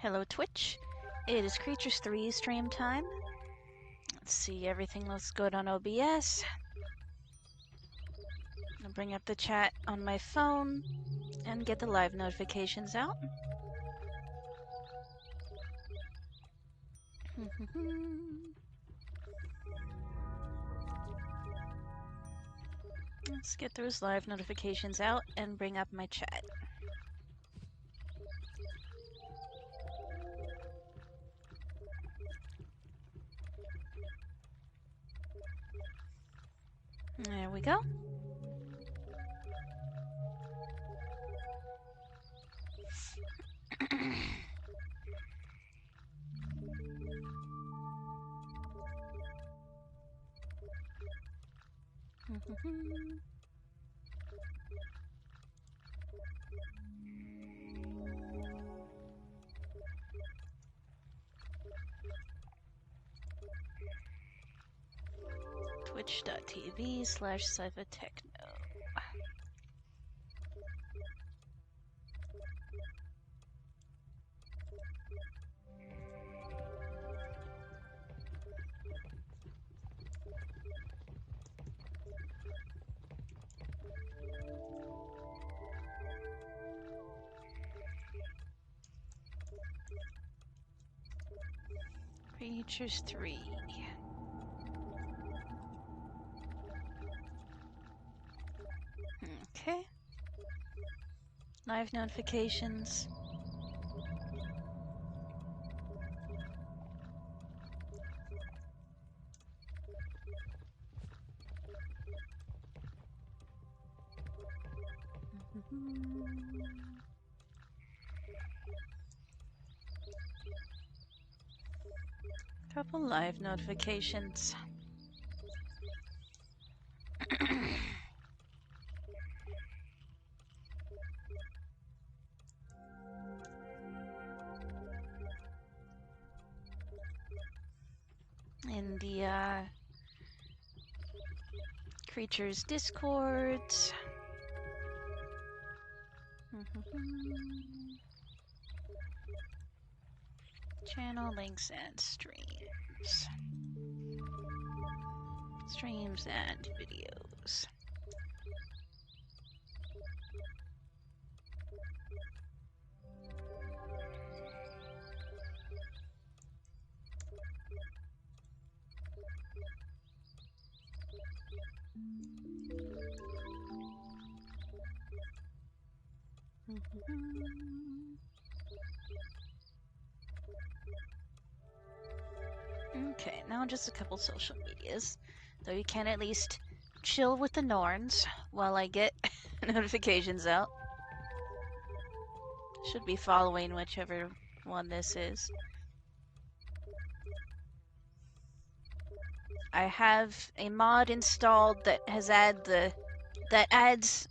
Hello Twitch, it is Creatures 3 stream time. Let's see, everything looks good on OBS. I'll bring up the chat on my phone and get the live notifications out. Let's get those live notifications out and bring up my chat. There we go. Twitch.tv/cyphertechno. Creatures 3. Okay. Live notifications. Couple live notifications. In the Creatures Discord. Channel links and streams. Streams and videos. Okay, now just a couple social medias. Though you can at least chill with the Norns while I get notifications out. Should be following whichever one this is. I have a mod installed that has adds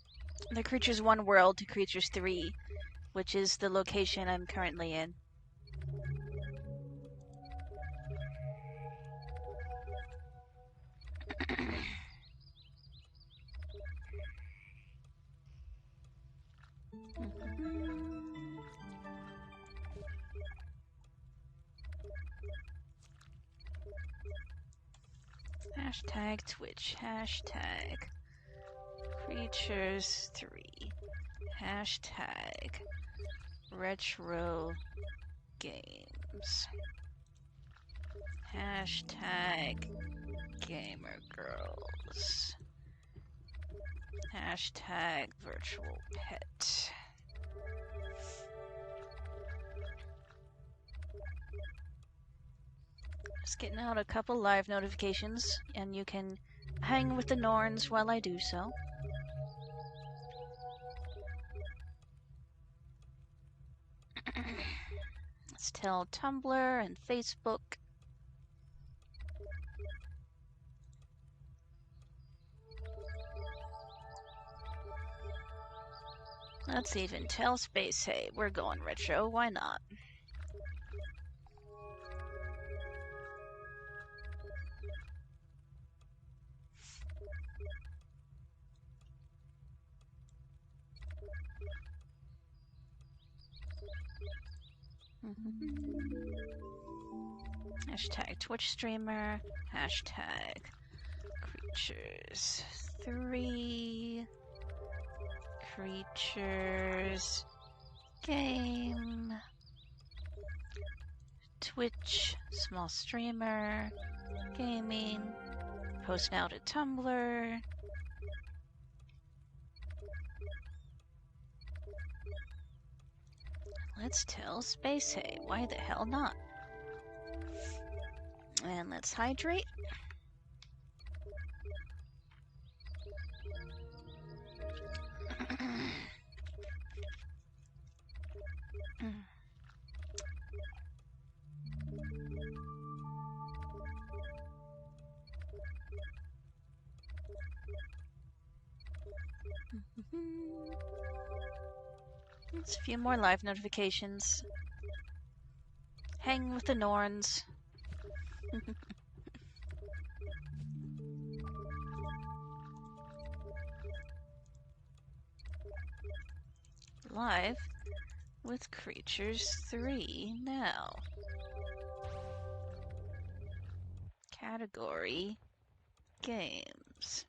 the Creatures 1 world to Creatures 3, which is the location I'm currently in. Hashtag Twitch, hashtag Creatures 3, hashtag Retro Games, hashtag Gamer Girls, hashtag Virtual Pet. Just getting out a couple live notifications, and you can hang with the Norns while I do so. Let's tell Tumblr and Facebook. Let's even tell Space, hey, we're going retro, why not? Hashtag Twitch streamer. Hashtag creatures 3. Creatures game. Twitch small streamer. Gaming. Post now to Tumblr. Let's tell Space Hay. Why the hell not? And let's hydrate. There's a few more live notifications. Hang with the Norns. Live with Creatures 3 now. Category Games.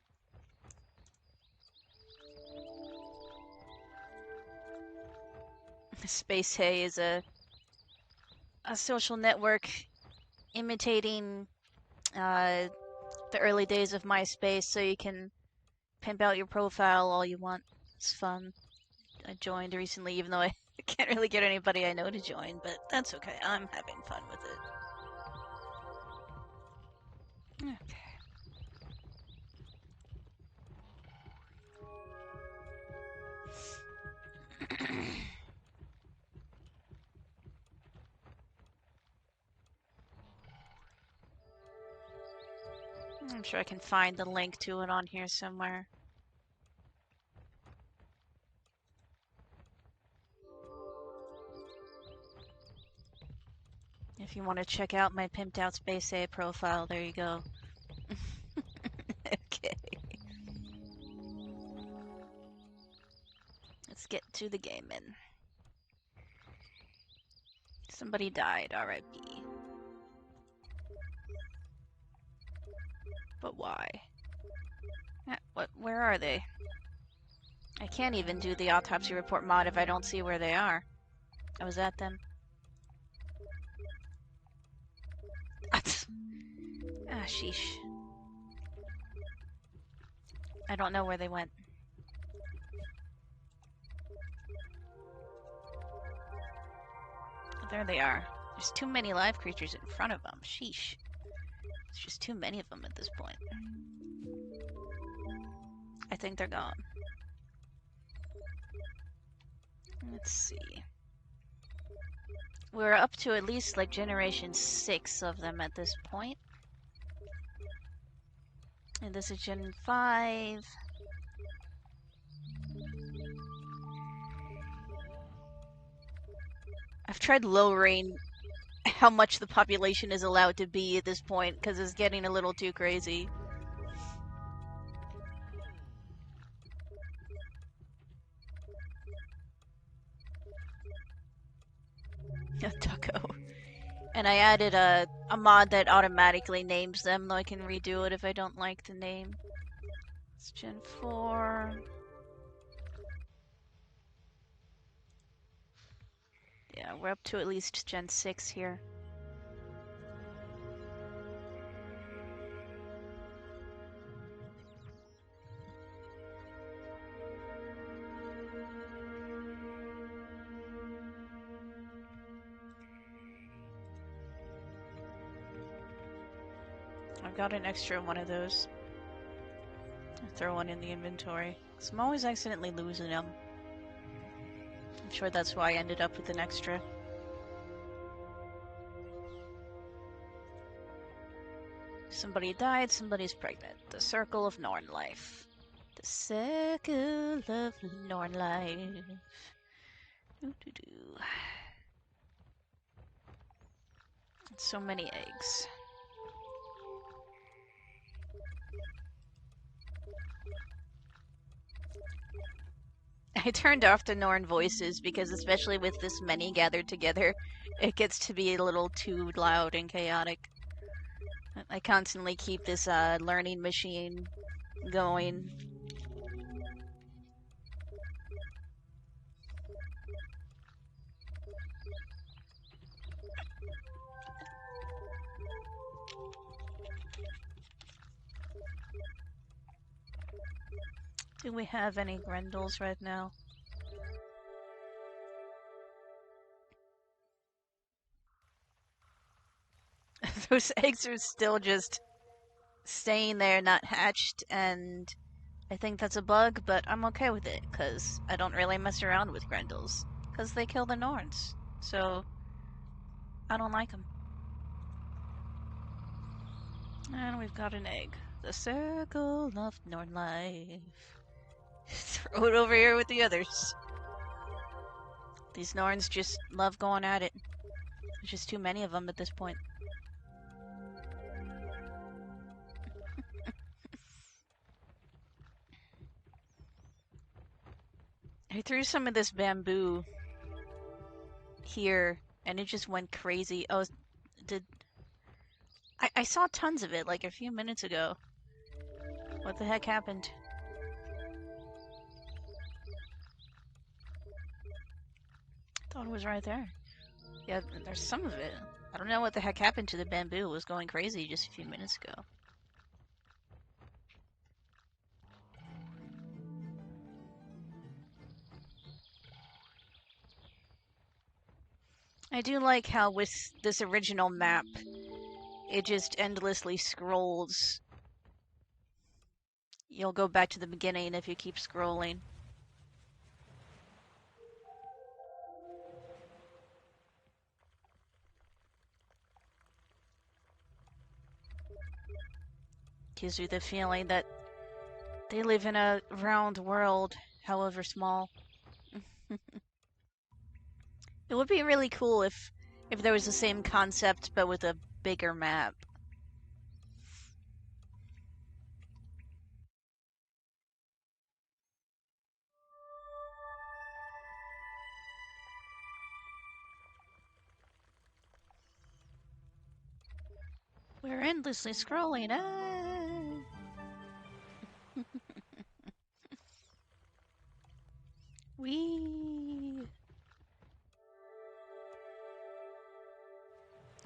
Space Hay is a social network imitating the early days of MySpace, so you can pimp out your profile all you want. It's fun. I joined recently, even though I can't really get anybody I know to join, but that's okay. I'm having fun with it. Okay. I'm sure I can find the link to it on here somewhere. If you want to check out my pimped out Space A profile, there you go. Okay. Let's get to the gaming. Somebody died, R.I.P. But why? Where are they? I can't even do the autopsy report mod if I don't see where they are. I was at them. Ah, sheesh. I don't know where they went. There they are. There's too many live creatures in front of them. Sheesh. There's just too many of them at this point. I think they're gone. Let's see. We're up to at least like generation 6 of them at this point. And this is Gen 5. I've tried lowering how much the population is allowed to be at this point, because it's getting a little too crazy. Taco. And I added a mod that automatically names them, though I can redo it if I don't like the name. It's Gen 4. Yeah, we're up to at least Gen 6 here. I've got an extra one of those. I'll throw one in the inventory, because I'm always accidentally losing them. I'm sure that's why I ended up with an extra. Somebody died, somebody's pregnant. The circle of Norn life. The circle of Norn life. Doo-doo-doo. So many eggs. I turned off the Norn voices because, especially with this many gathered together, it gets to be a little too loud and chaotic. I constantly keep this learning machine going. Do we have any Grendels right now? Those eggs are still just staying there, not hatched, and I think that's a bug, but I'm okay with it, because I don't really mess around with Grendels, because they kill the Norns, so I don't like them. And we've got an egg. The circle of Norn life. Throw it over here with the others. These Norns just love going at it. There's just too many of them at this point. I threw some of this bamboo here, and it just went crazy. Oh, did... I saw tons of it, like, a few minutes ago. What the heck happened? Thought it was right there. Yeah, there's some of it. I don't know what the heck happened to the bamboo. It was going crazy just a few minutes ago. I do like how with this original map, it just endlessly scrolls. You'll go back to the beginning if you keep scrolling. Gives you the feeling that they live in a round world, however small. It would be really cool if there was the same concept but with a bigger map. We're endlessly scrolling. Ah. Wee.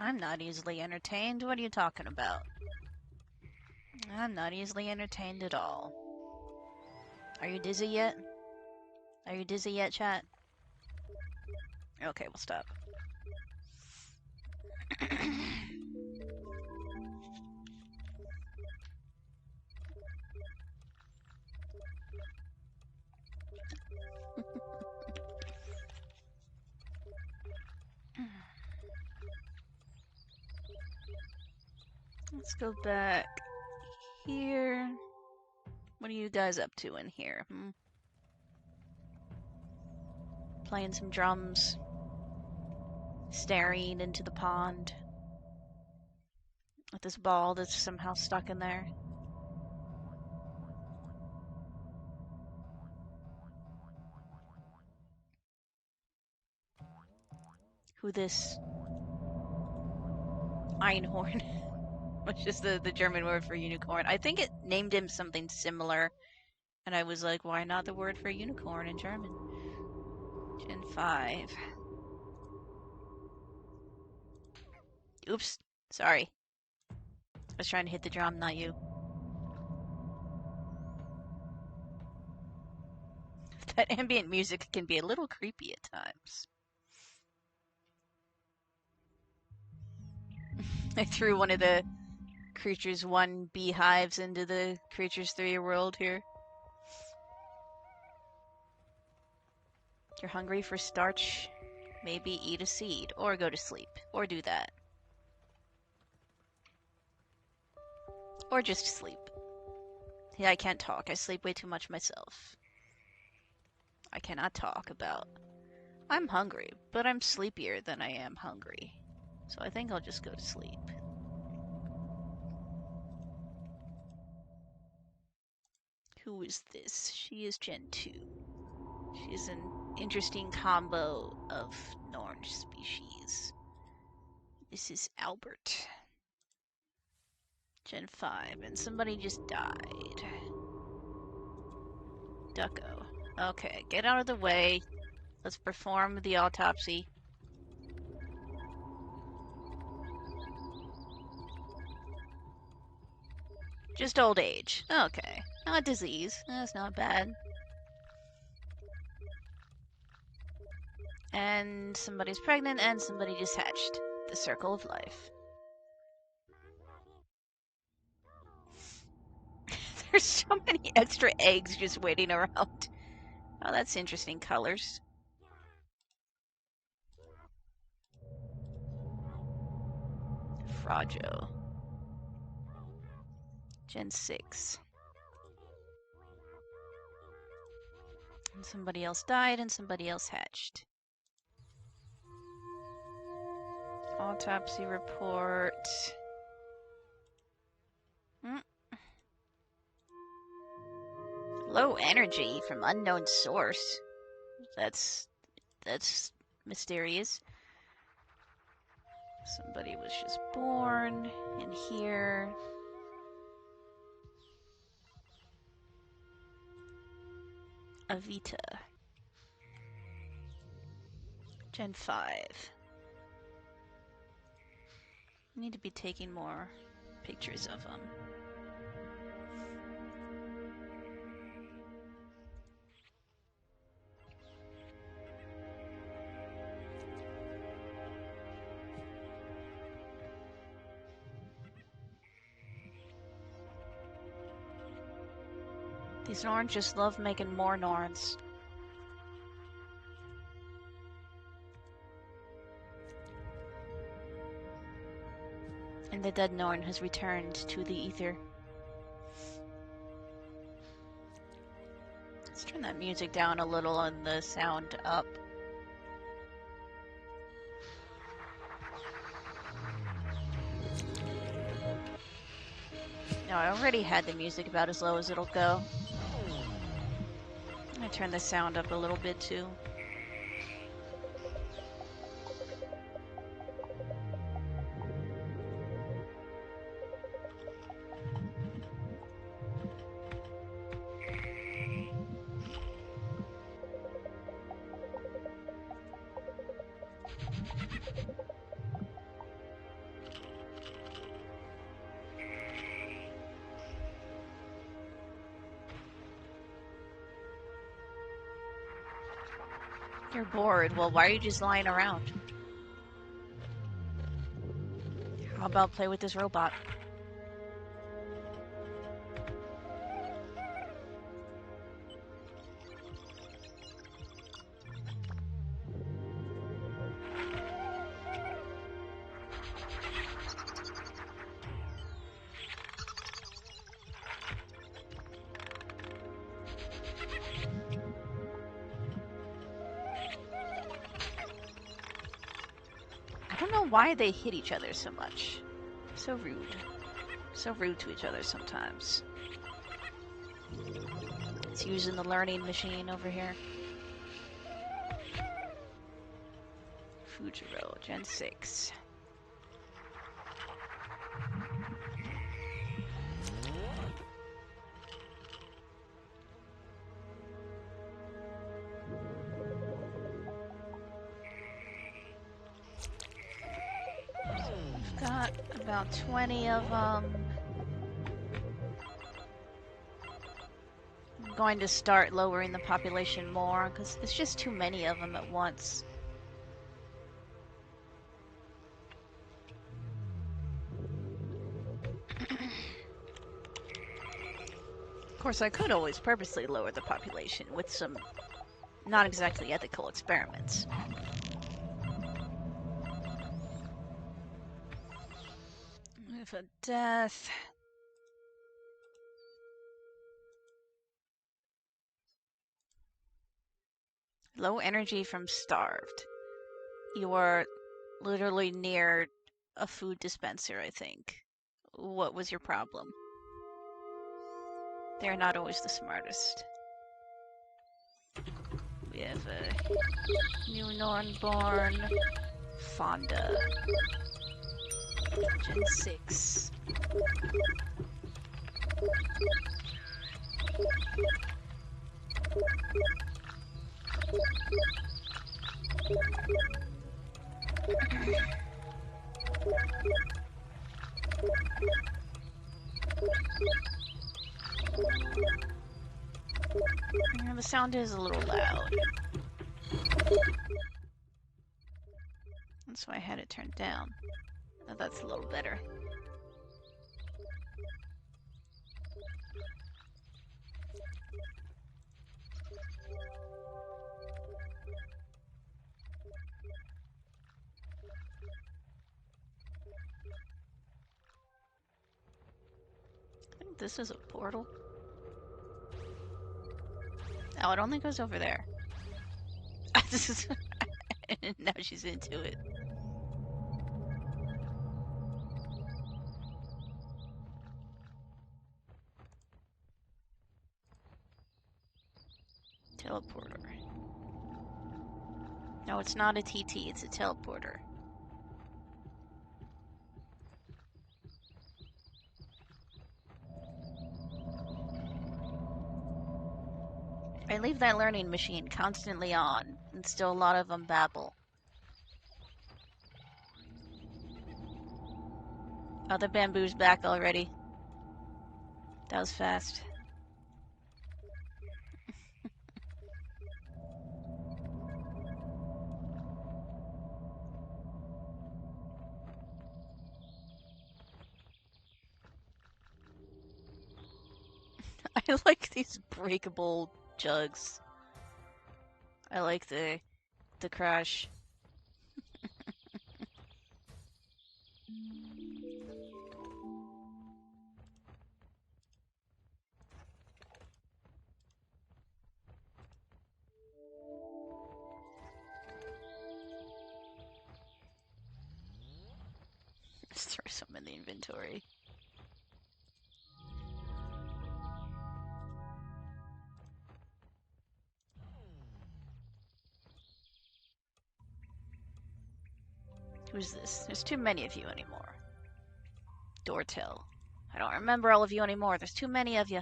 I'm not easily entertained. What are you talking about? I'm not easily entertained at all. Are you dizzy yet? Are you dizzy yet, chat? Okay, we'll stop. Let's go back here. What are you guys up to in here? Playing some drums. Staring into the pond. With this ball that's somehow stuck in there. Who this? Einhorn. Which is the German word for unicorn. I think it named him something similar. And I was like, why not the word for unicorn in German? Gen 5. Oops. Sorry. I was trying to hit the drum, not you. That ambient music can be a little creepy at times. I threw one of the Creatures 1 beehives into the Creatures 3 world here. You're hungry for starch? Maybe eat a seed, or go to sleep, or do that. Or just sleep. Yeah, I can't talk. I sleep way too much myself. I cannot talk about... I'm hungry, but I'm sleepier than I am hungry. So I think I'll just go to sleep. Who is this? She is Gen 2. She's an interesting combo of Norn species. This is Albert. Gen 5, and somebody just died. Ducko. Okay, get out of the way. Let's perform the autopsy. Just old age. Okay. Not disease. That's not bad. And somebody's pregnant and somebody just hatched. The circle of life. There's so many extra eggs just waiting around. Oh, that's interesting colors. Frajo. Gen 6. And somebody else died and somebody else hatched. Autopsy report. Low energy from unknown source. That's mysterious. Somebody was just born in here. Avita. Gen 5. Need to be taking more pictures of them. These Norns just love making more Norns. And the dead Norn has returned to the ether. Let's turn that music down a little and the sound up. No, I already had the music about as low as it'll go. I'm gonna turn the sound up a little bit too. You're bored. Well, why are you just lying around? How about play with this robot? I don't know why they hit each other so much. So rude. So rude to each other sometimes. It's using the learning machine over here. Fujiro, Gen 6. We've got about 20 of them. I'm going to start lowering the population more because there's just too many of them at once. Of course, I could always purposely lower the population with some not exactly ethical experiments. With a death. Low energy from starved. You are literally near a food dispenser, I think. What was your problem? They're not always the smartest. We have a new Nornborn Fonda. Gen 6. The sound is a little loud. That's why I had it turned down. Oh, that's a little better. I think this is a portal. Oh, it only goes over there. This is now she's into it. Teleporter. No, it's not a TT, it's a teleporter. I leave that learning machine constantly on, and still a lot of them babble. Oh, the bamboo's back already. That was fast. I like these breakable jugs. I like the crash. Just throw some in the inventory. Who's this? There's too many of you anymore. Dortel. I don't remember all of you anymore. There's too many of you.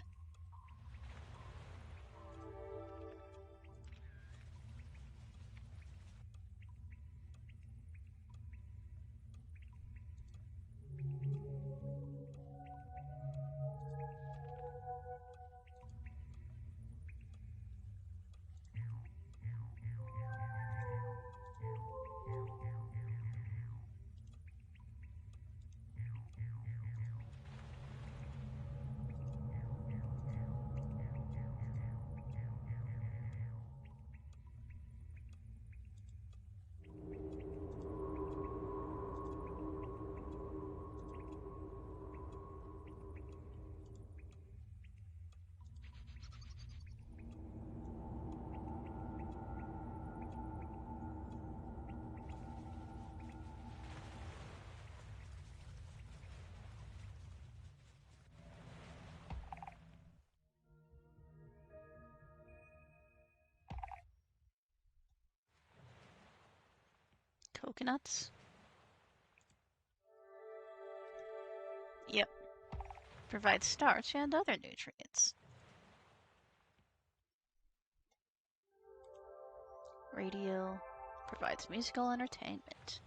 Coconuts? Yep. Provides starch and other nutrients. Radio provides musical entertainment.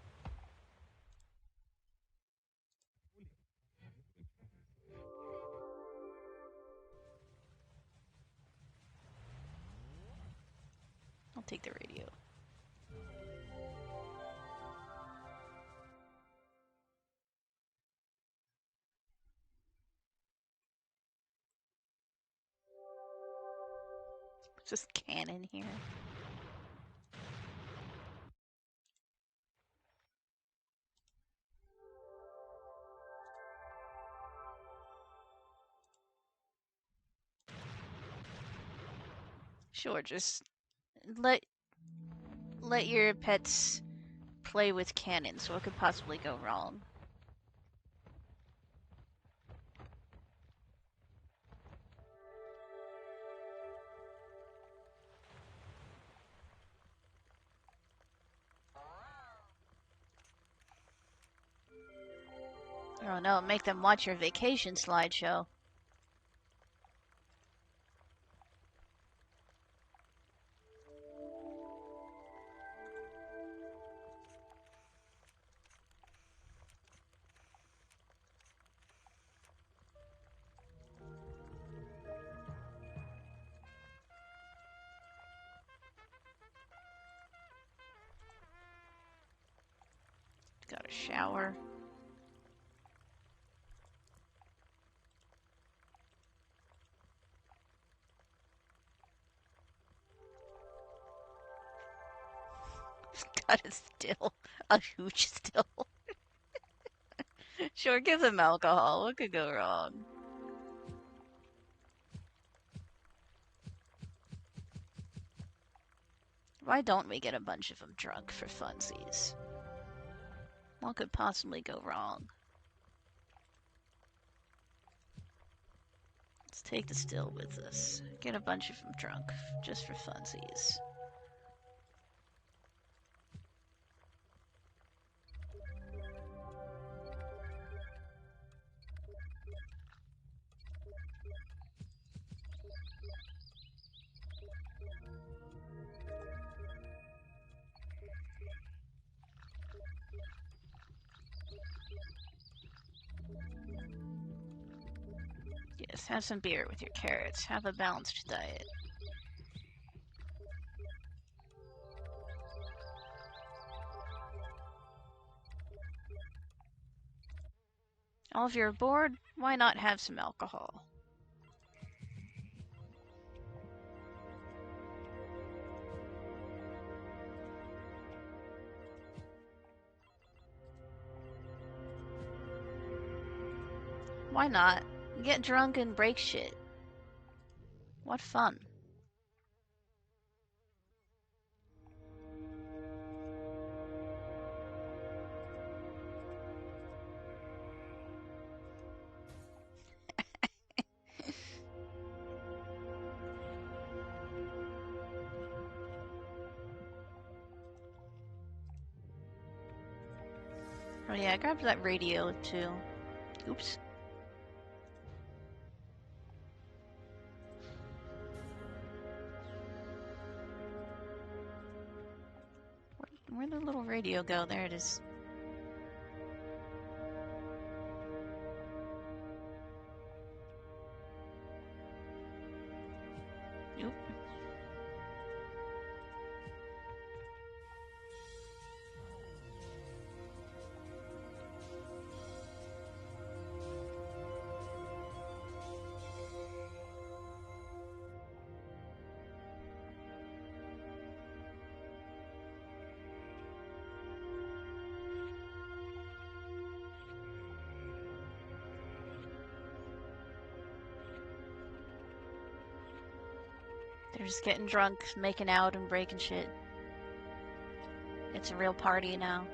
I'll take the radio. Just cannon here. Sure, just let your pets play with cannons. What could possibly go wrong? Oh no, make them watch your vacation slideshow. Got a shower. Got a still. A huge still. Sure, give them alcohol. What could go wrong? Why don't we get a bunch of them drunk for funsies? What could possibly go wrong? Let's take the still with us. Get a bunch of them drunk, just for funsies. Yes, have some beer with your carrots. Have a balanced diet. Oh, if you're bored, why not have some alcohol? Why not? Get drunk and break shit. What fun. Oh yeah, I grabbed that radio too. Oops. Where'd the little radio go? There it is. Oop. They're just getting drunk, making out, and breaking shit. It's a real party now.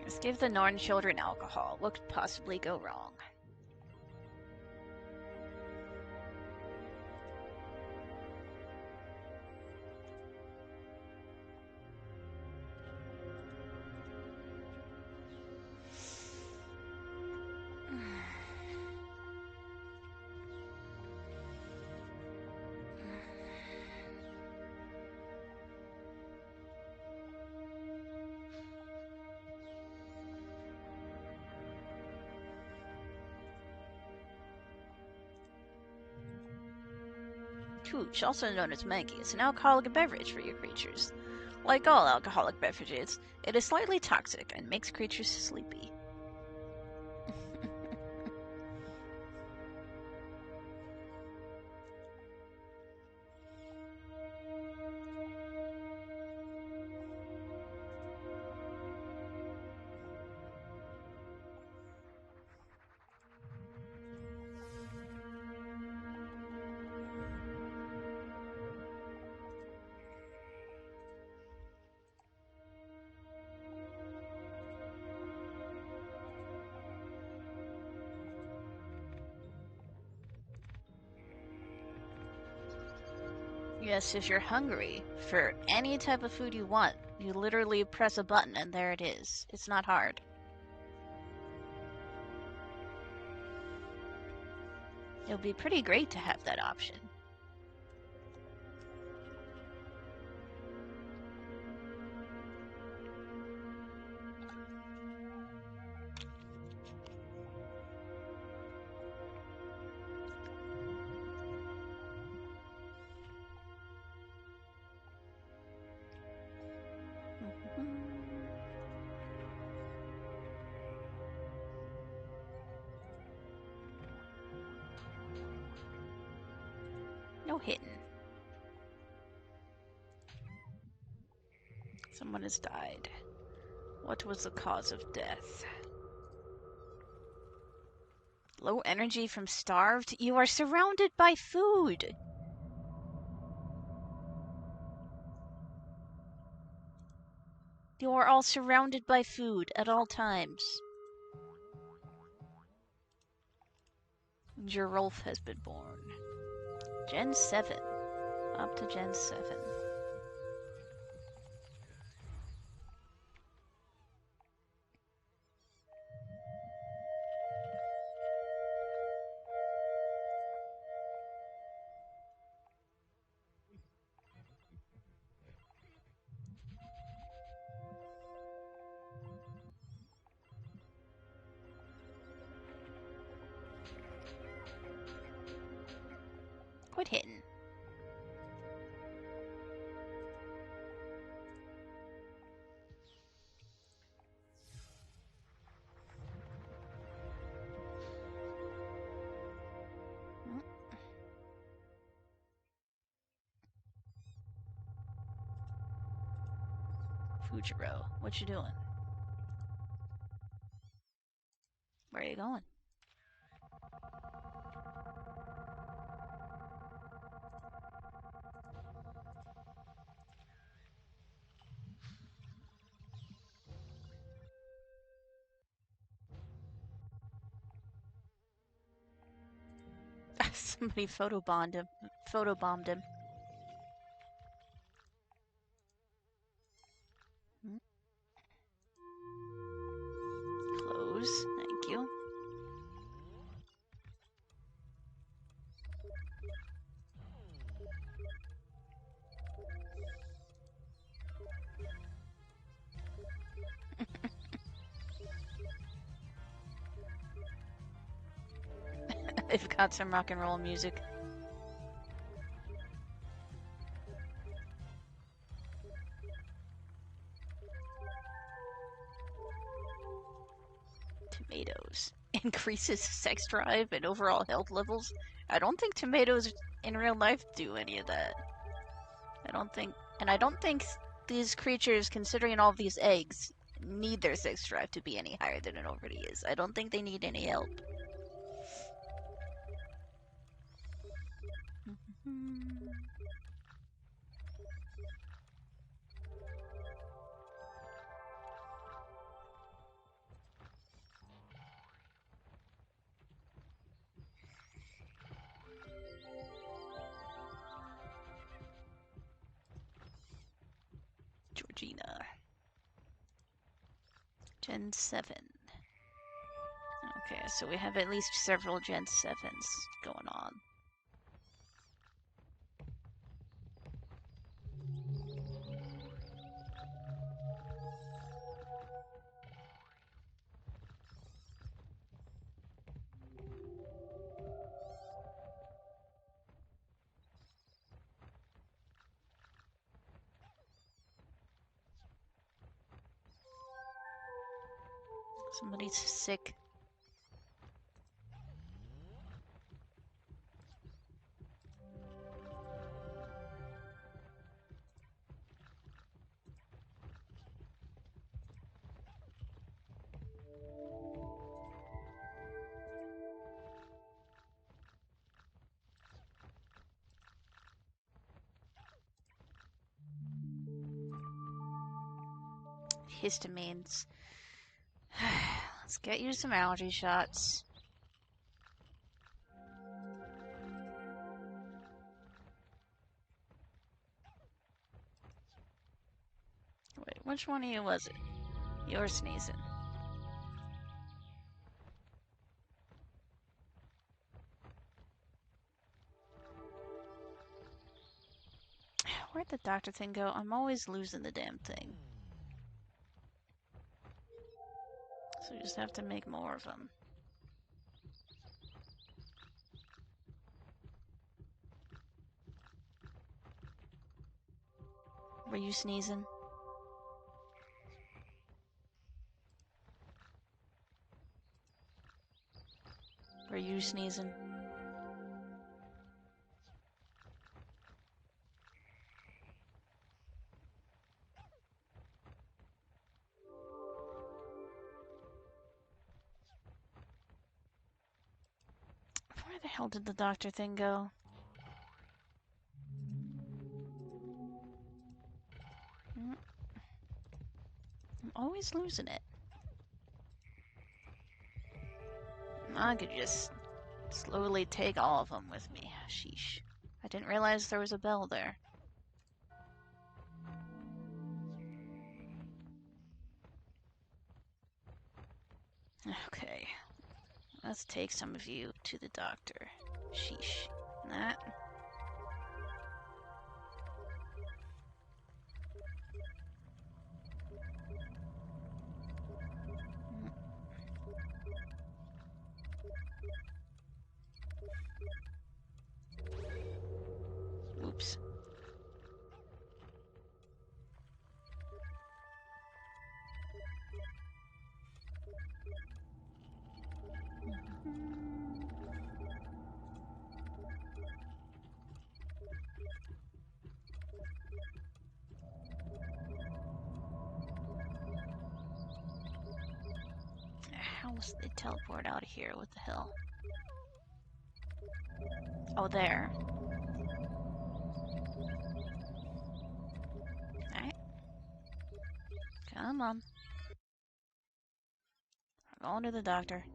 Let's give the Norn children alcohol. What could possibly go wrong? hooch, also known as Maggie, is an alcoholic beverage for your creatures. Like all alcoholic beverages, it is slightly toxic and makes creatures sleepy. Yes, if you're hungry for any type of food you want, you literally press a button and there it is. It's not hard. It would be pretty great to have that option. No hitting. Someone has died. What was the cause of death? Low energy from starved? You are surrounded by food! You are all surrounded by food at all times. Gerolf has been born. Gen 7. Up to Gen 7. Quit hitting. Fujiro, what you doing? Where are you going? Somebody photobombed him. Photobombed him. Close. Thank you. They've got some rock and roll music. Tomatoes. Increases sex drive and overall health levels. I don't think tomatoes in real life do any of that. I don't think these creatures, considering all of these eggs, need their sex drive to be any higher than it already is. I don't think they need any help. Georgina. Gen 7. Okay, so we have at least several Gen 7s going on. Somebody's sick. Histamines. Let's get you some allergy shots. Wait, which one of you was it? You're sneezing. Where'd the doctor thing go? I'm always losing the damn thing. So you just have to make more of them. Were you sneezing? Were you sneezing? Where the hell did the doctor thing go? I'm always losing it. I could just slowly take all of them with me. Sheesh. I didn't realize there was a bell there. Okay. Let's take some of you to the doctor. Sheesh. That. Oops. How was they teleport out of here? What the hell? Oh, there. Alright. Come on. I'm going to the doctor.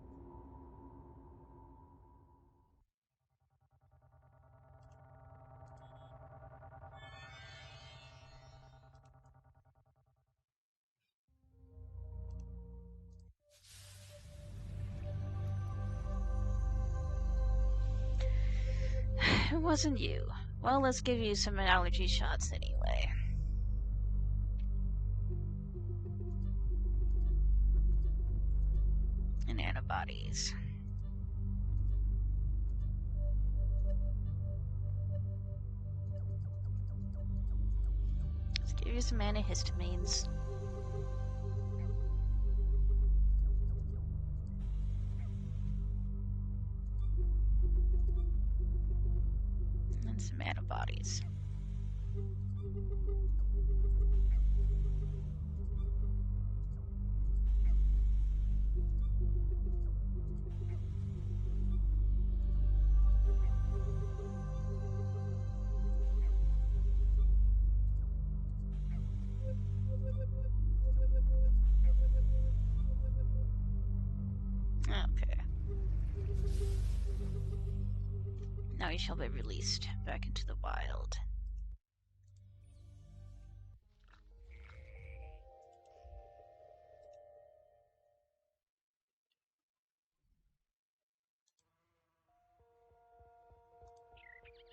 It wasn't you. Well, let's give you some allergy shots anyway. And antibodies. Let's give you some antihistamines. And some antibodies. Okay. Now you shall be released back into the wild.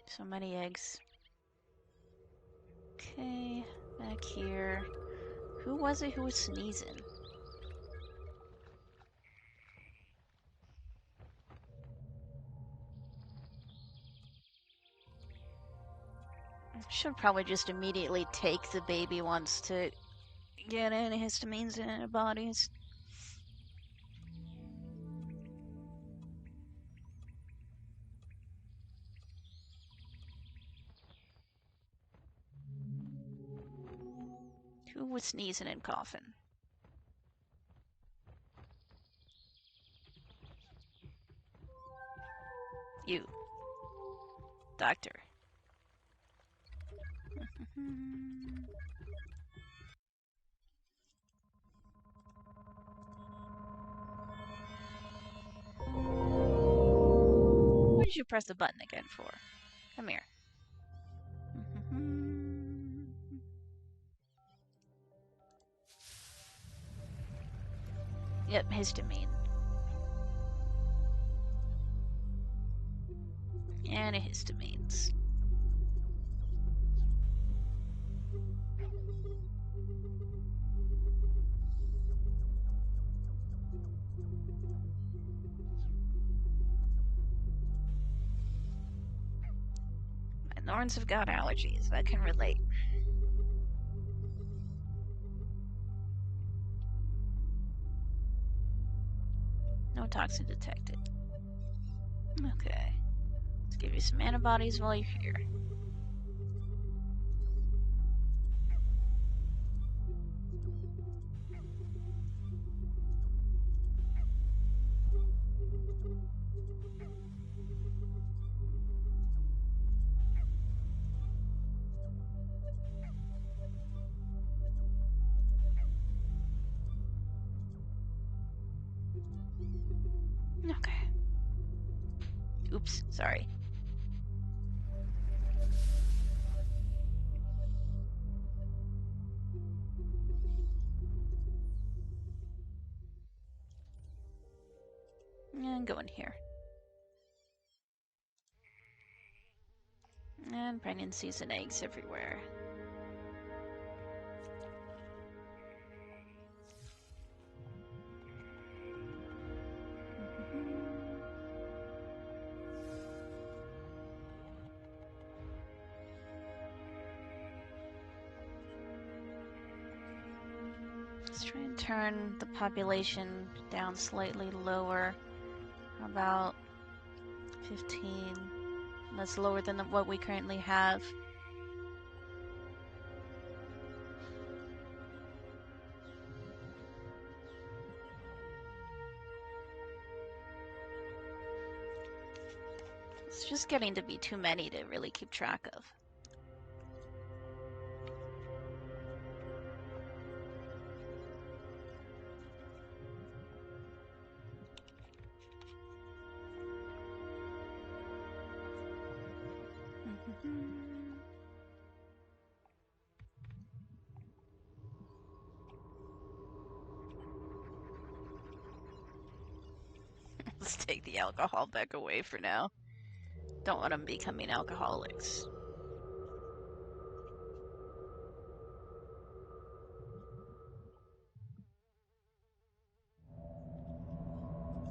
So many eggs. Okay, back here. Who was it who was sneezing? Should probably just immediately take the baby ones to get antihistamines and antibodies. Who was sneezing and coughing? You. Doctor. What did you press the button again for? Come here. Yep, histamine. Antihistamines. My Norns have got allergies. I can relate. No toxin detected. Okay. Let's give you some antibodies while you're here. Okay. Oops, sorry. And go in here. And pregnancies and eggs everywhere. Let's try and turn the population down slightly lower. About 15. That's lower than what we currently have. It's just getting to be too many to really keep track of. Let's take the alcohol back away for now. Don't want them becoming alcoholics.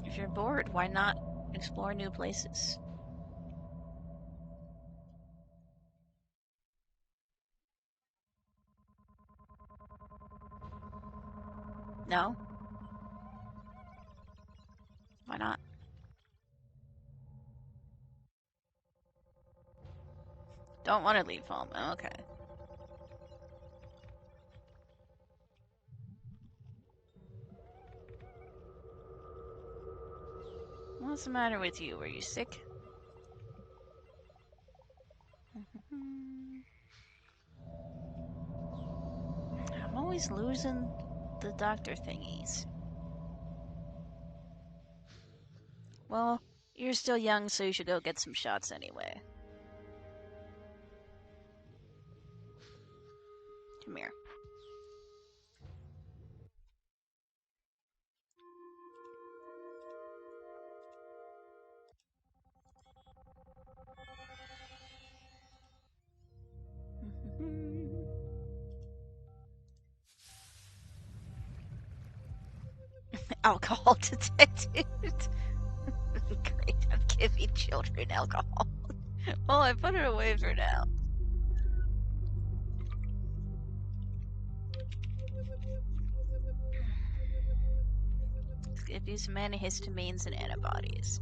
If you're bored, why not explore new places? No? Why not? Don't want to leave home. Okay. What's the matter with you? Are you sick? I'm always losing the doctor thingies. Well, you're still young, so you should go get some shots anyway. Come here. Alcohol detected. Great, I'm giving children alcohol. Well, I put it away for now. Let's give you some antihistamines and antibodies.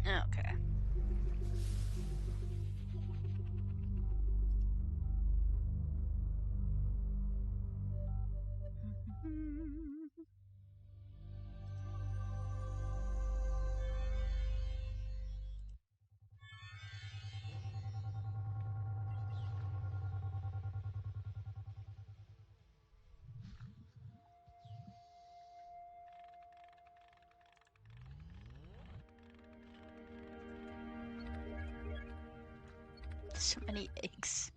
Okay. So many eggs.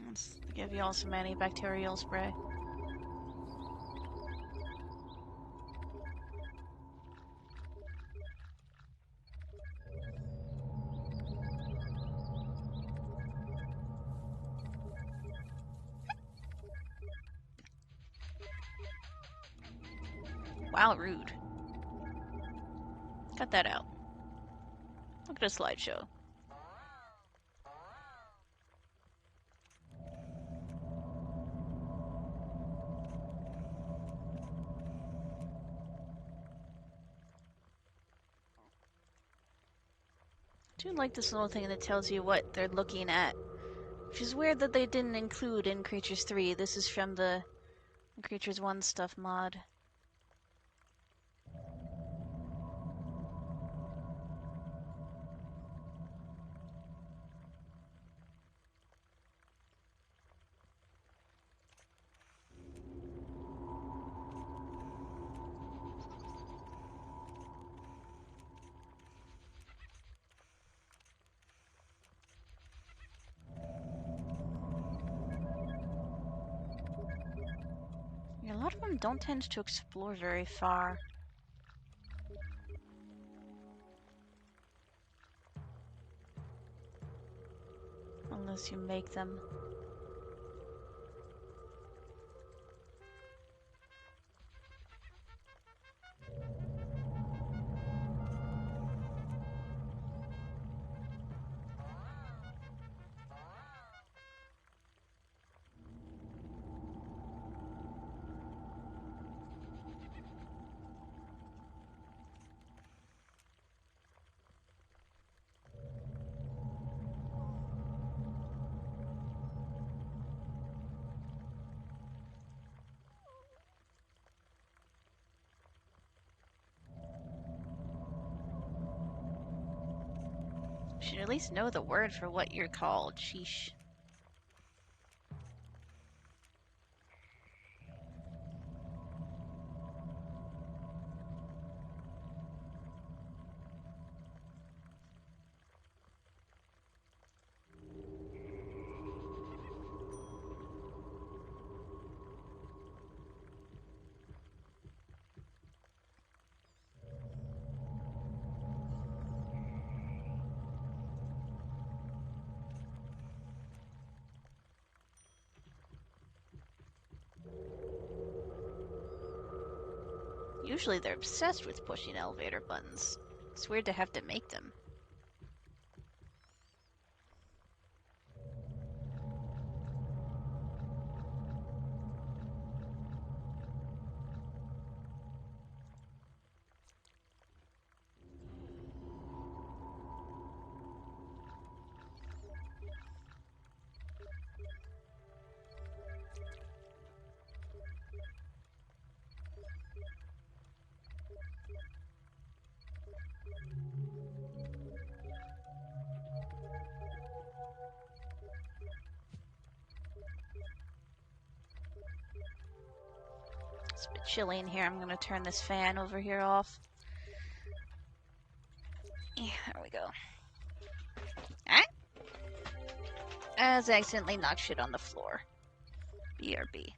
Let's give you all some antibacterial spray. Wow, rude. Cut that out. Look at a slideshow. I do like this little thing that tells you what they're looking at. Which is weird that they didn't include in Creatures 3. This is from the Creatures 1 stuff mod. Yeah, a lot of them don't tend to explore very far. Unless you make them. You should at least know the word for what you're called. Sheesh. Usually they're obsessed with pushing elevator buttons. It's weird to have to make them. It's a bit chilly in here. I'm gonna turn this fan over here off. Yeah, there we go. Alright. As I accidentally knocked shit on the floor. BRB.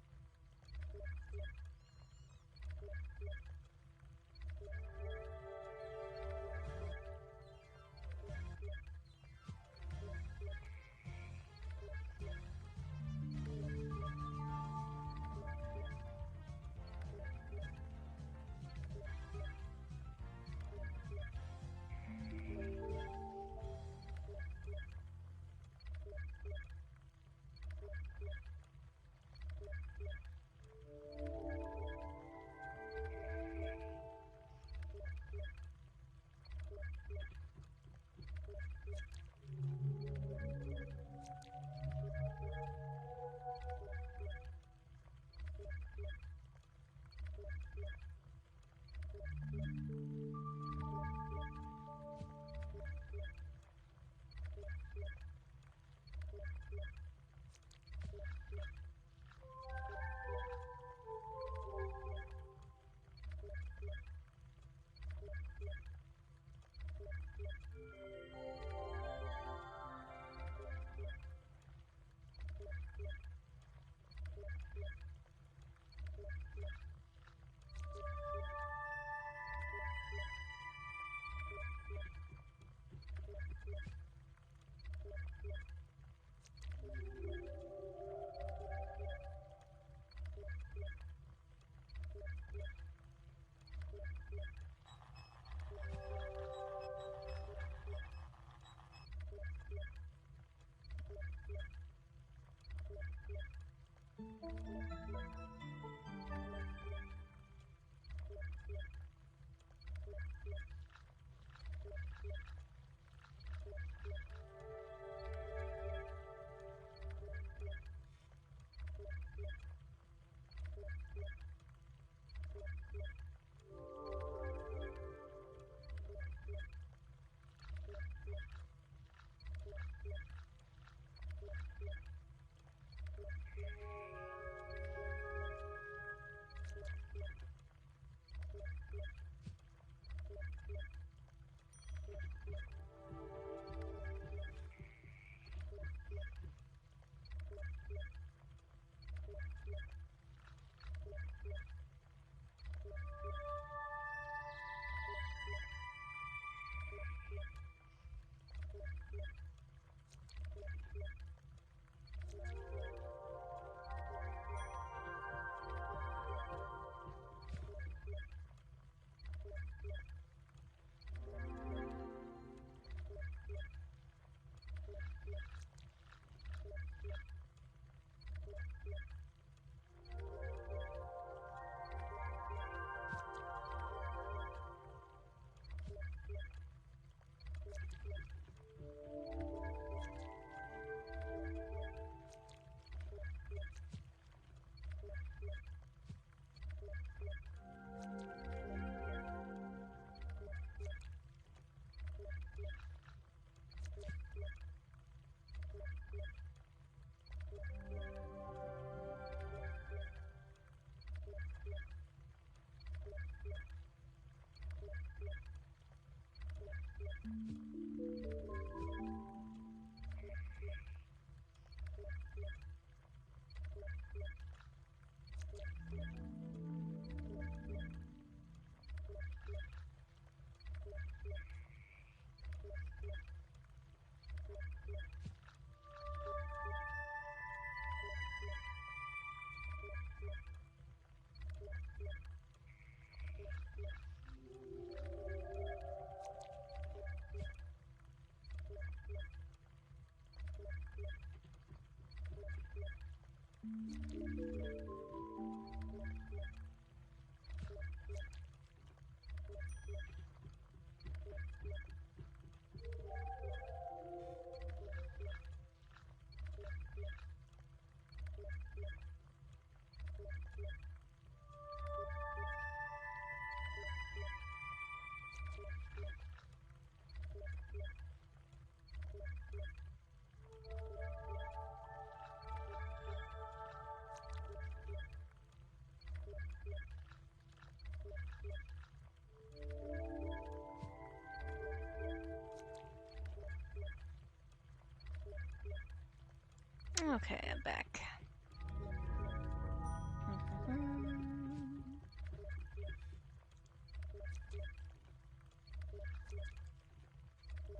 Okay, I'm back.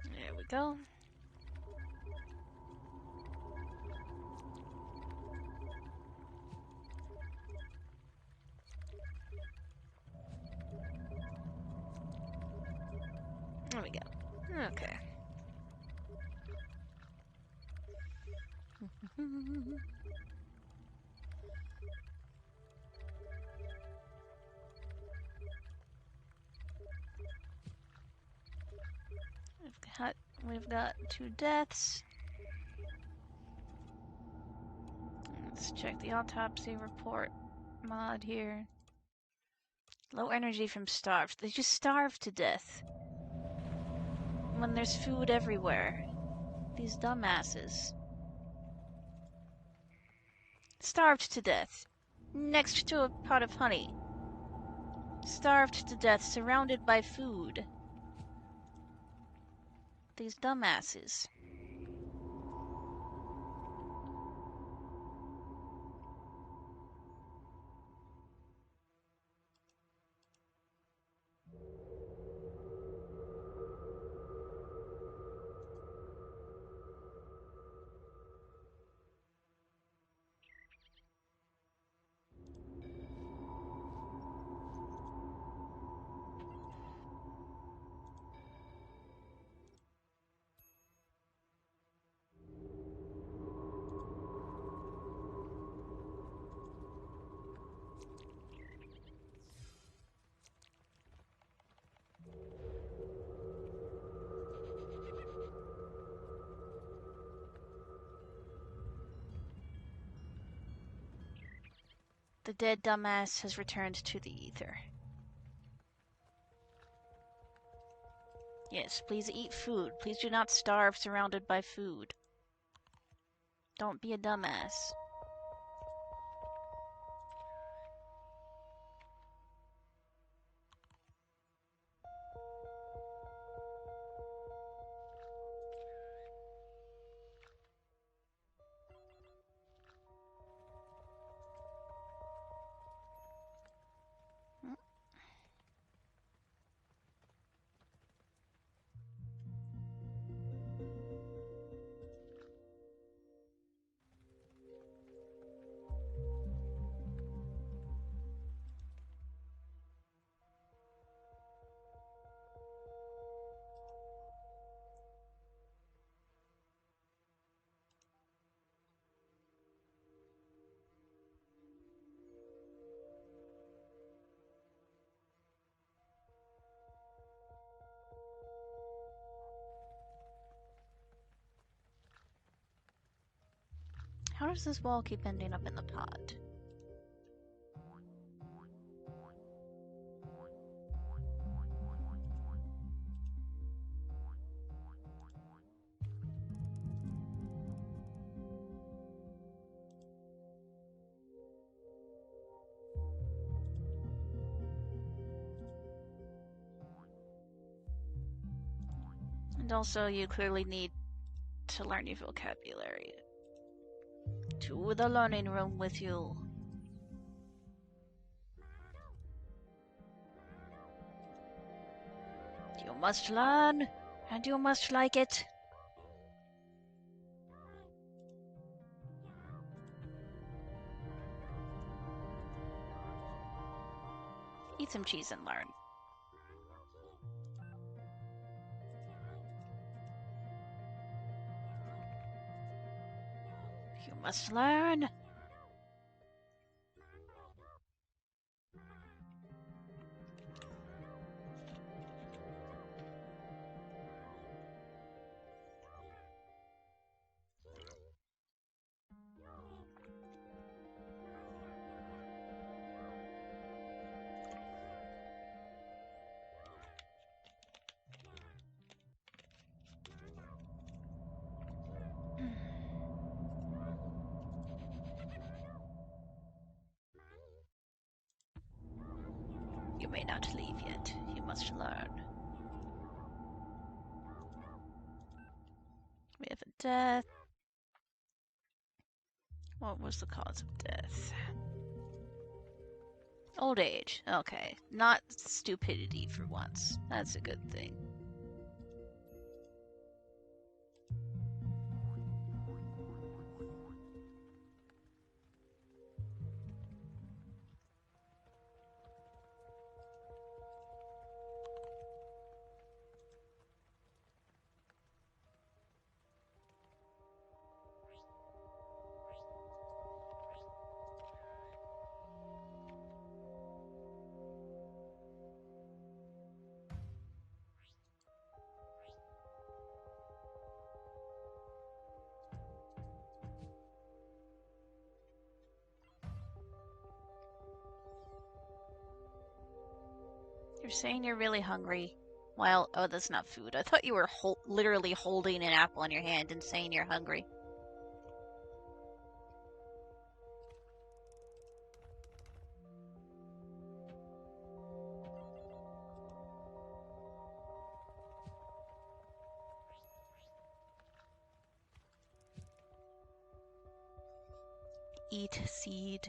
There we go. There we go. Okay. We've got 2 deaths. Let's check the autopsy report mod here. Low energy from starved. They just starved to death. When there's food everywhere. These dumbasses. Starved to death. Next to a pot of honey. Starved to death, surrounded by food. These dumbasses. The dead dumbass has returned to the ether. Yes, please eat food. Please do not starve surrounded by food. Don't be a dumbass. How does this wall keep ending up in the pod? And also, you clearly need to learn your vocabulary. To the learning room with you. You must learn, and you must like it. Eat some cheese and learn. You must learn. You may not leave yet. You must learn. We have a death. What was the cause of death? Old age. Okay. Not stupidity for once. That's a good thing. You're saying you're really hungry. Well, oh, that's not food. I thought you were literally holding an apple in your hand and saying you're hungry. Eat seed.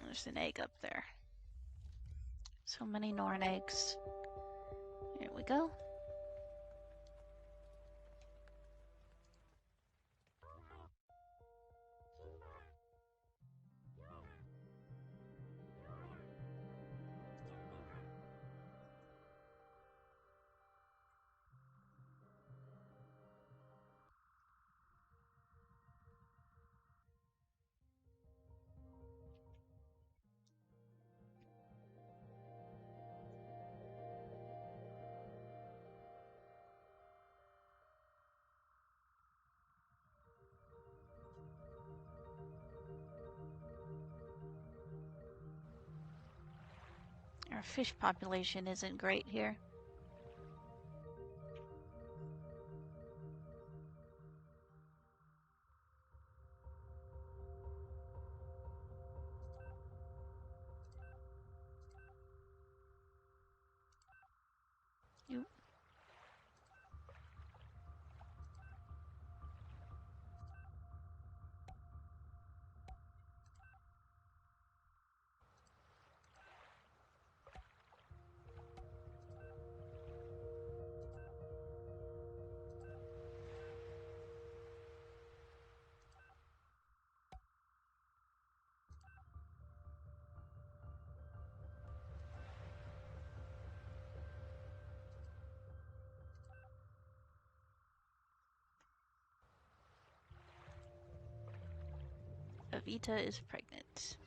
There's an egg up there. So many Norn eggs. Here we go. Our fish population isn't great here. Avita is pregnant.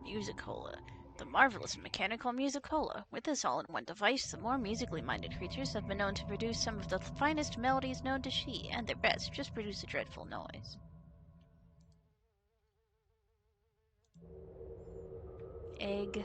Musicola. The marvelous mechanical musicola. With this all-in-one device, the more musically minded creatures have been known to produce some of the finest melodies known to she, and their best just produce a dreadful noise. Egg.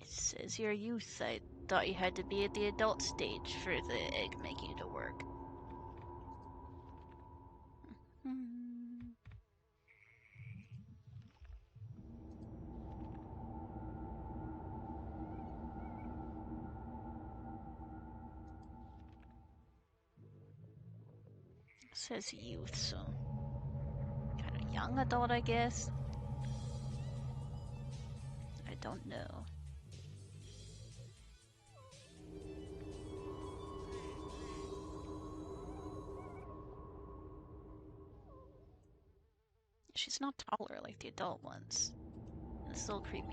It says your youth. I thought you had to be at the adult stage for the egg making to work. It says youth, so kind of young adult, I guess. I don't know. She's not taller like the adult ones. It's still creepy.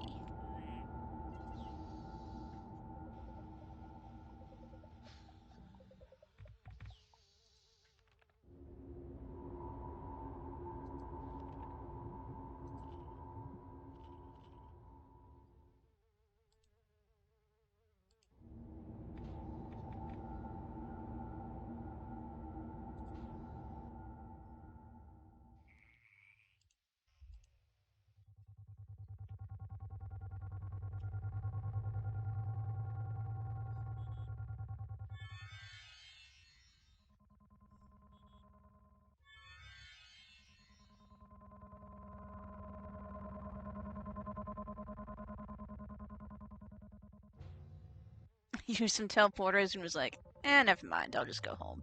Used some teleporters and was like, never mind, I'll just go home.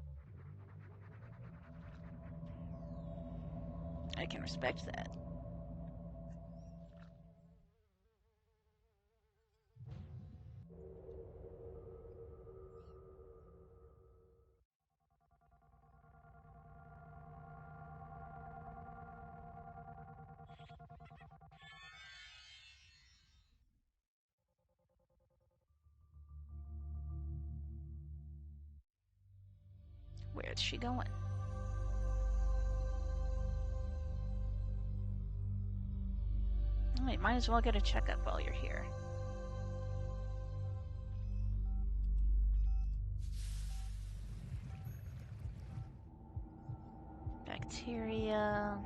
I can respect that. Where's she going? Wait, might as well get a checkup while you're here. Bacteria.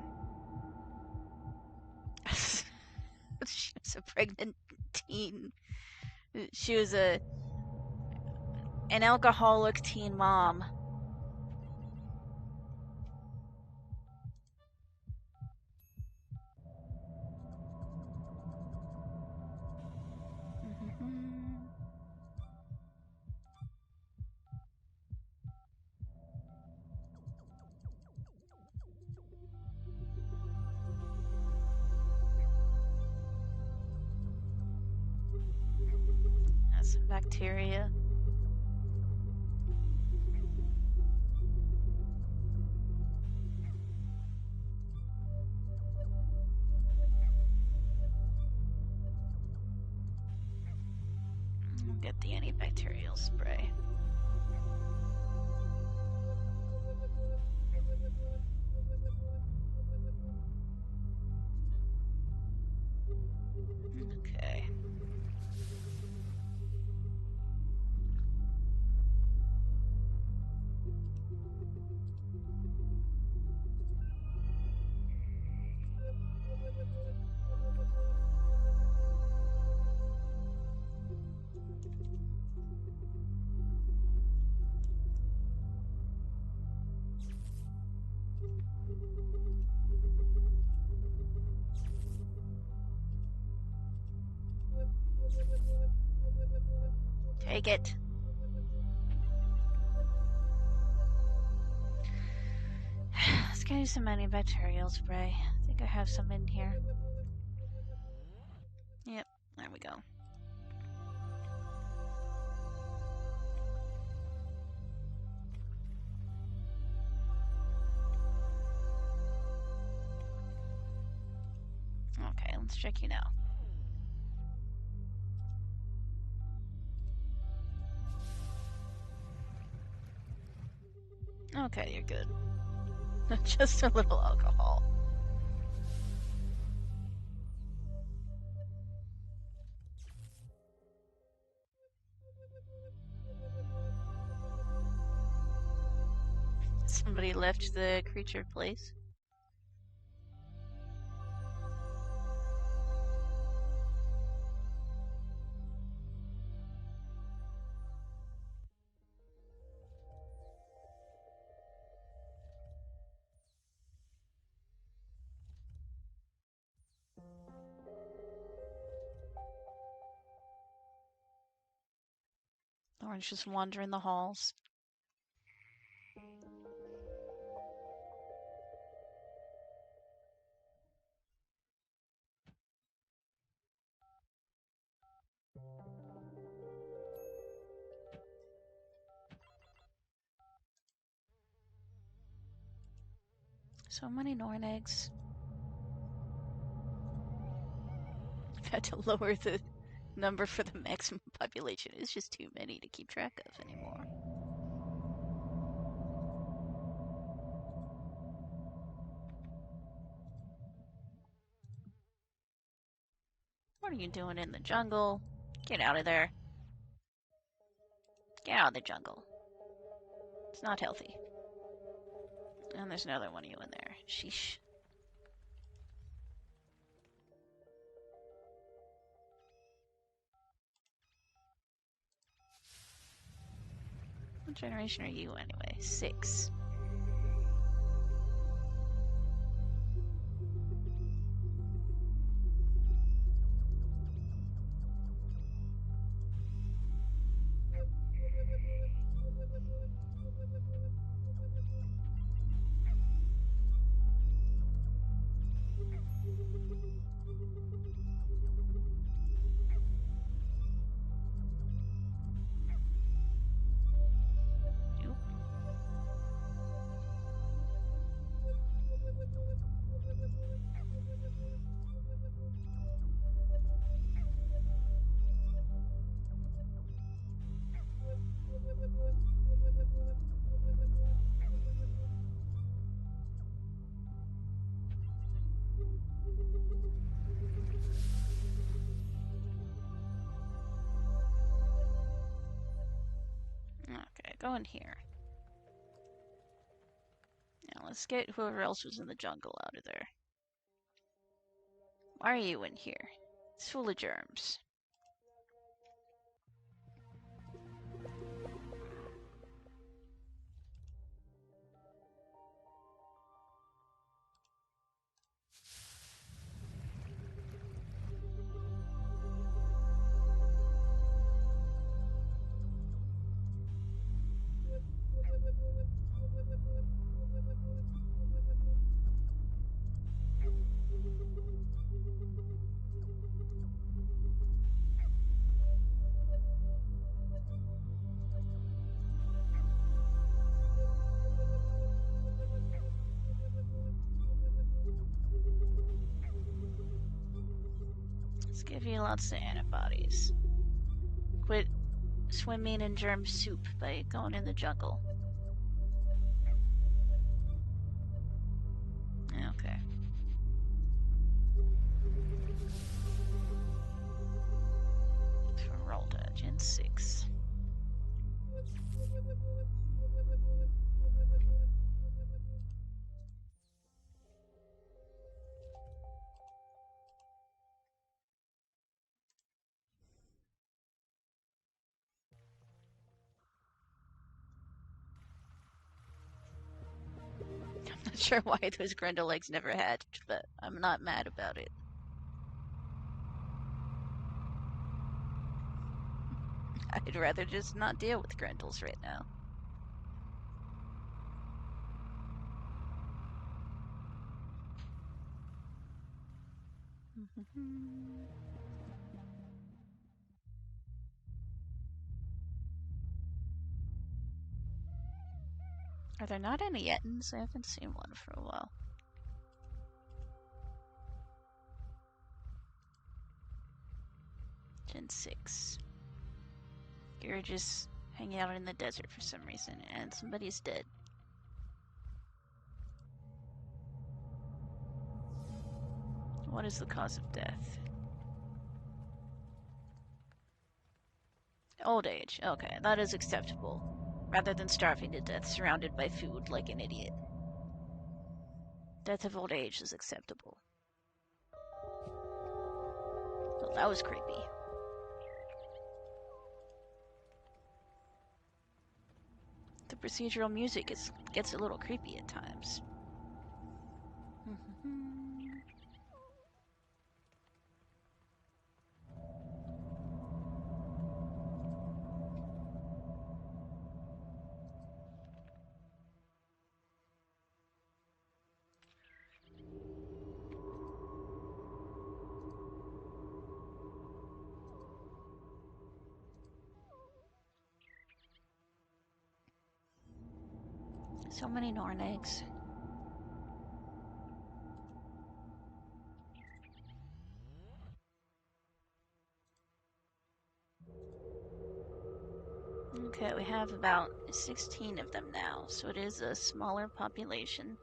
She was a pregnant teen. She was an alcoholic teen mom. bacteria. I'll get the antibacterial spray. Okay. Take it. Let's get you some antibacterial spray. I think I have some in here. Yep, there we go. Okay, let's check you now. Okay, you're good. Just a little alcohol. Somebody left the creature place. Orange just wandering the halls. So many Norn eggs. I've had to lower the number for the maximum population. It's just too many to keep track of anymore. What are you doing in the jungle? Get out of there. Get out of the jungle. It's not healthy. And there's another one of you in there. Sheesh. What generation are you anyway? 6. Okay, go in here. Now let's get whoever else was in the jungle out of there. Why are you in here? It's full of germs. Let's give you lots of antibodies. Quit swimming in germ soup by going in the jungle. Okay. Ferolda, Gen 6. I'm not sure why those Grendel eggs never hatched, but I'm not mad about it. I'd rather just not deal with Grendels right now. Are there not any Yettins? I haven't seen one for a while. Gen 6. You're just hanging out in the desert for some reason, and somebody's dead. What is the cause of death? Old age. Okay, that is acceptable. Rather than starving to death surrounded by food like an idiot. Death of old age is acceptable. Well, that was creepy. The procedural music gets a little creepy at times. So many Norn eggs. Okay, we have about 16 of them now, so it is a smaller population.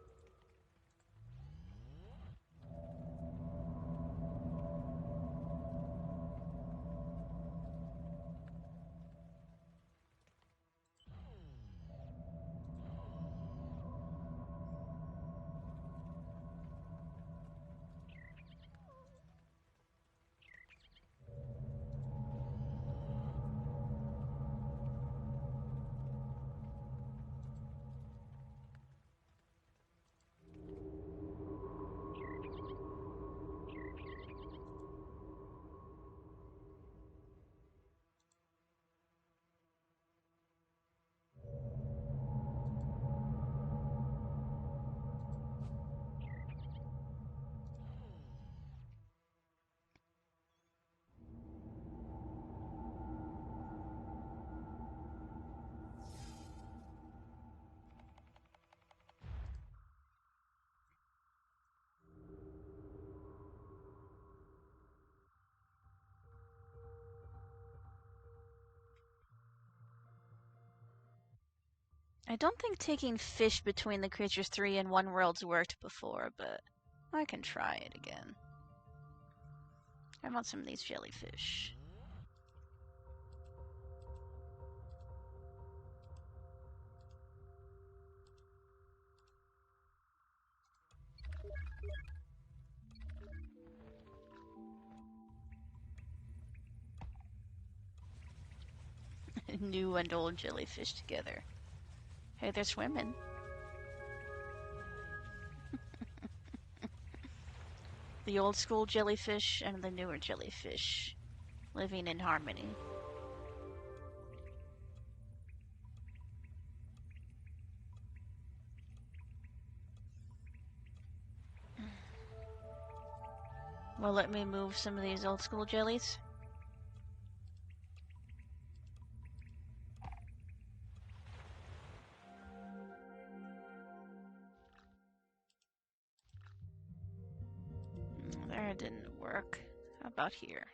I don't think taking fish between the creatures 3 and 1 worlds worked before, but I can try it again. I want some of these jellyfish. New and old jellyfish together. Hey, they're swimming. The old school jellyfish and the newer jellyfish living in harmony. Well, let me move some of these old school jellies. There, it didn't work. How about here?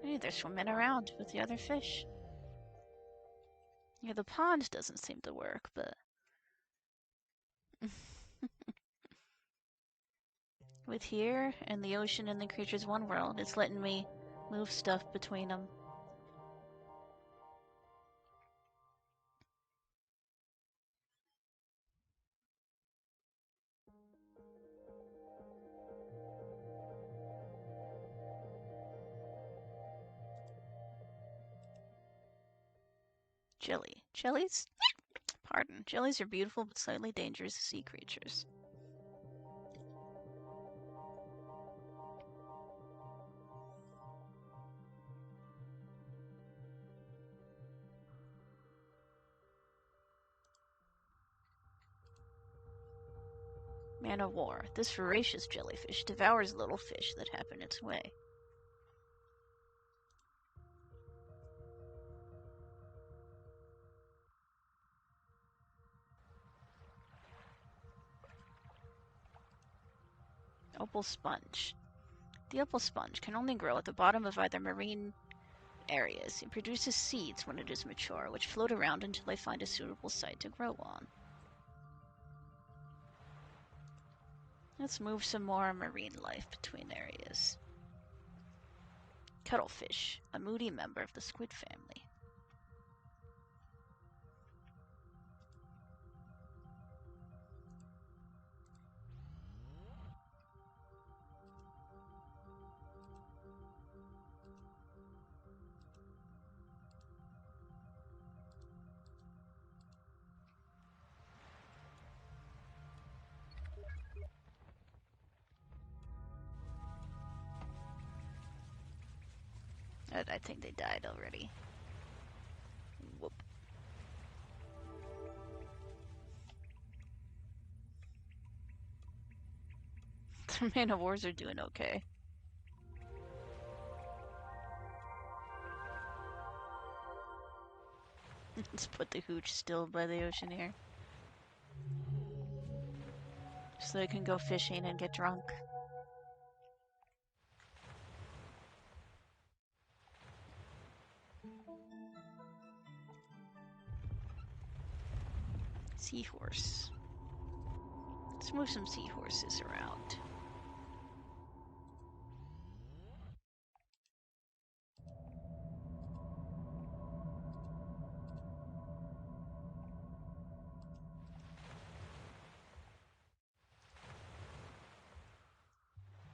Hey, they're swimming around with the other fish. Yeah, the pond doesn't seem to work, but... with here, and the ocean and the creatures one world, it's letting me move stuff between them. Jelly. Jellies? Pardon. Jellies are beautiful but slightly dangerous sea creatures. Man of War. This voracious jellyfish devours little fish that happen its way. Opal sponge. The opal sponge can only grow at the bottom of either marine areas. It produces seeds when it is mature, which float around until they find a suitable site to grow on. Let's move some more marine life between areas. Cuttlefish, a moody member of the squid family. I think they died already. Whoop. The Man of Wars are doing okay. Let's put the hooch still by the ocean here. So they can go fishing and get drunk. Seahorse. Let's move some seahorses around.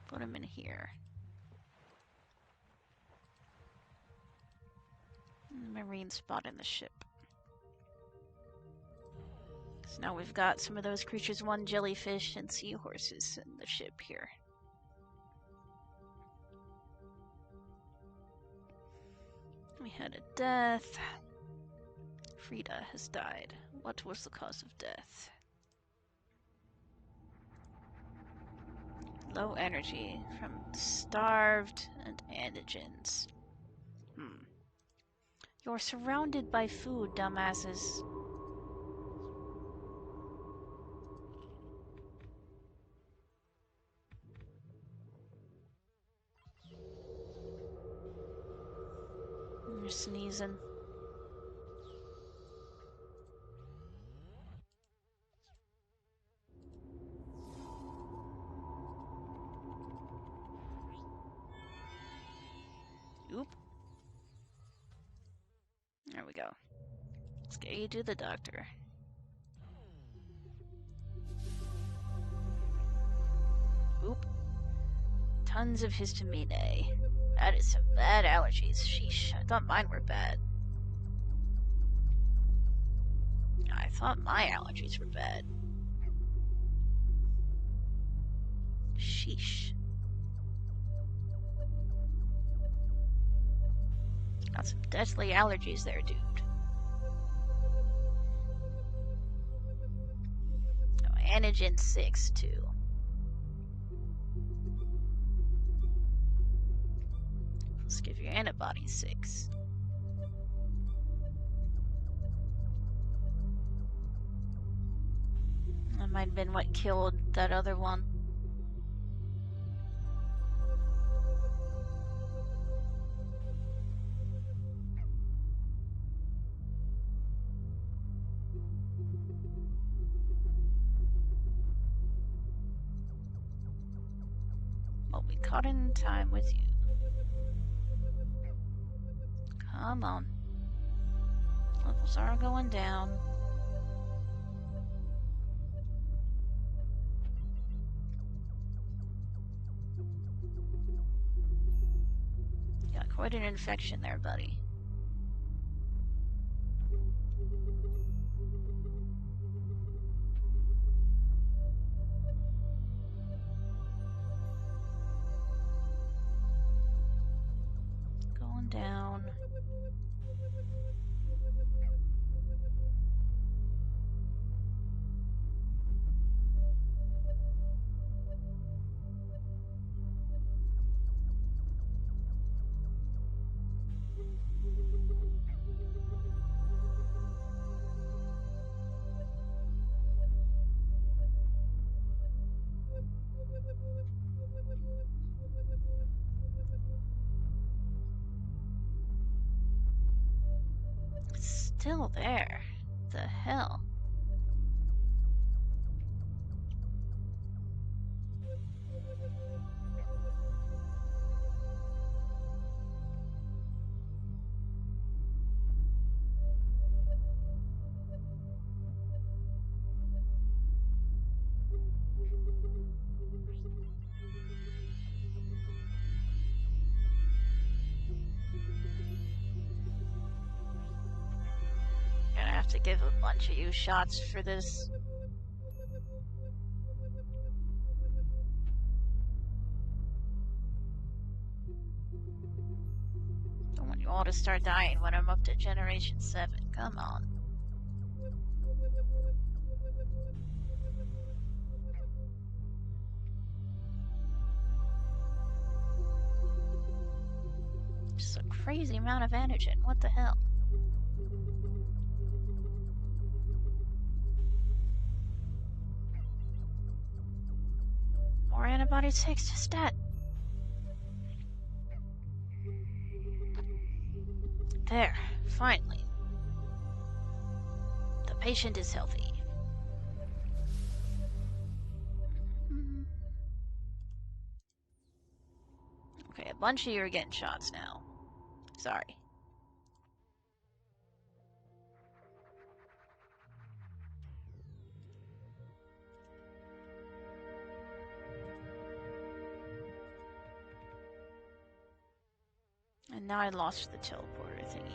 Put them in here. Marine spot in the ship. So now we've got some of those creatures, one jellyfish and seahorses in the ship here. We had a death. Frida has died. What was the cause of death? Low energy from starved and antigens. You're surrounded by food, dumbasses. You're sneezing. Oop. There we go. Let's get you to the doctor. Oop. Tons of histamine A. That is some bad allergies. Sheesh. I thought mine were bad. I thought my allergies were bad. Sheesh. Got some deathly allergies there, dude. Oh, antigen 6, too. Let's give your antibodies 6. That might have been what killed that other one. Well, we caught in time with you. Come on. Levels are going down. Got quite an infection there, buddy. Going down. Still there. The hell? Gonna have to give a bunch of you shots for this. Don't want you all to start dying when I'm up to Generation 7. Come on. Just a crazy amount of antigen. What the hell? More antibodies takes to stat. There, finally. The patient is healthy. Okay, a bunch of you are getting shots now. Sorry. And now I lost the teleporter thingy.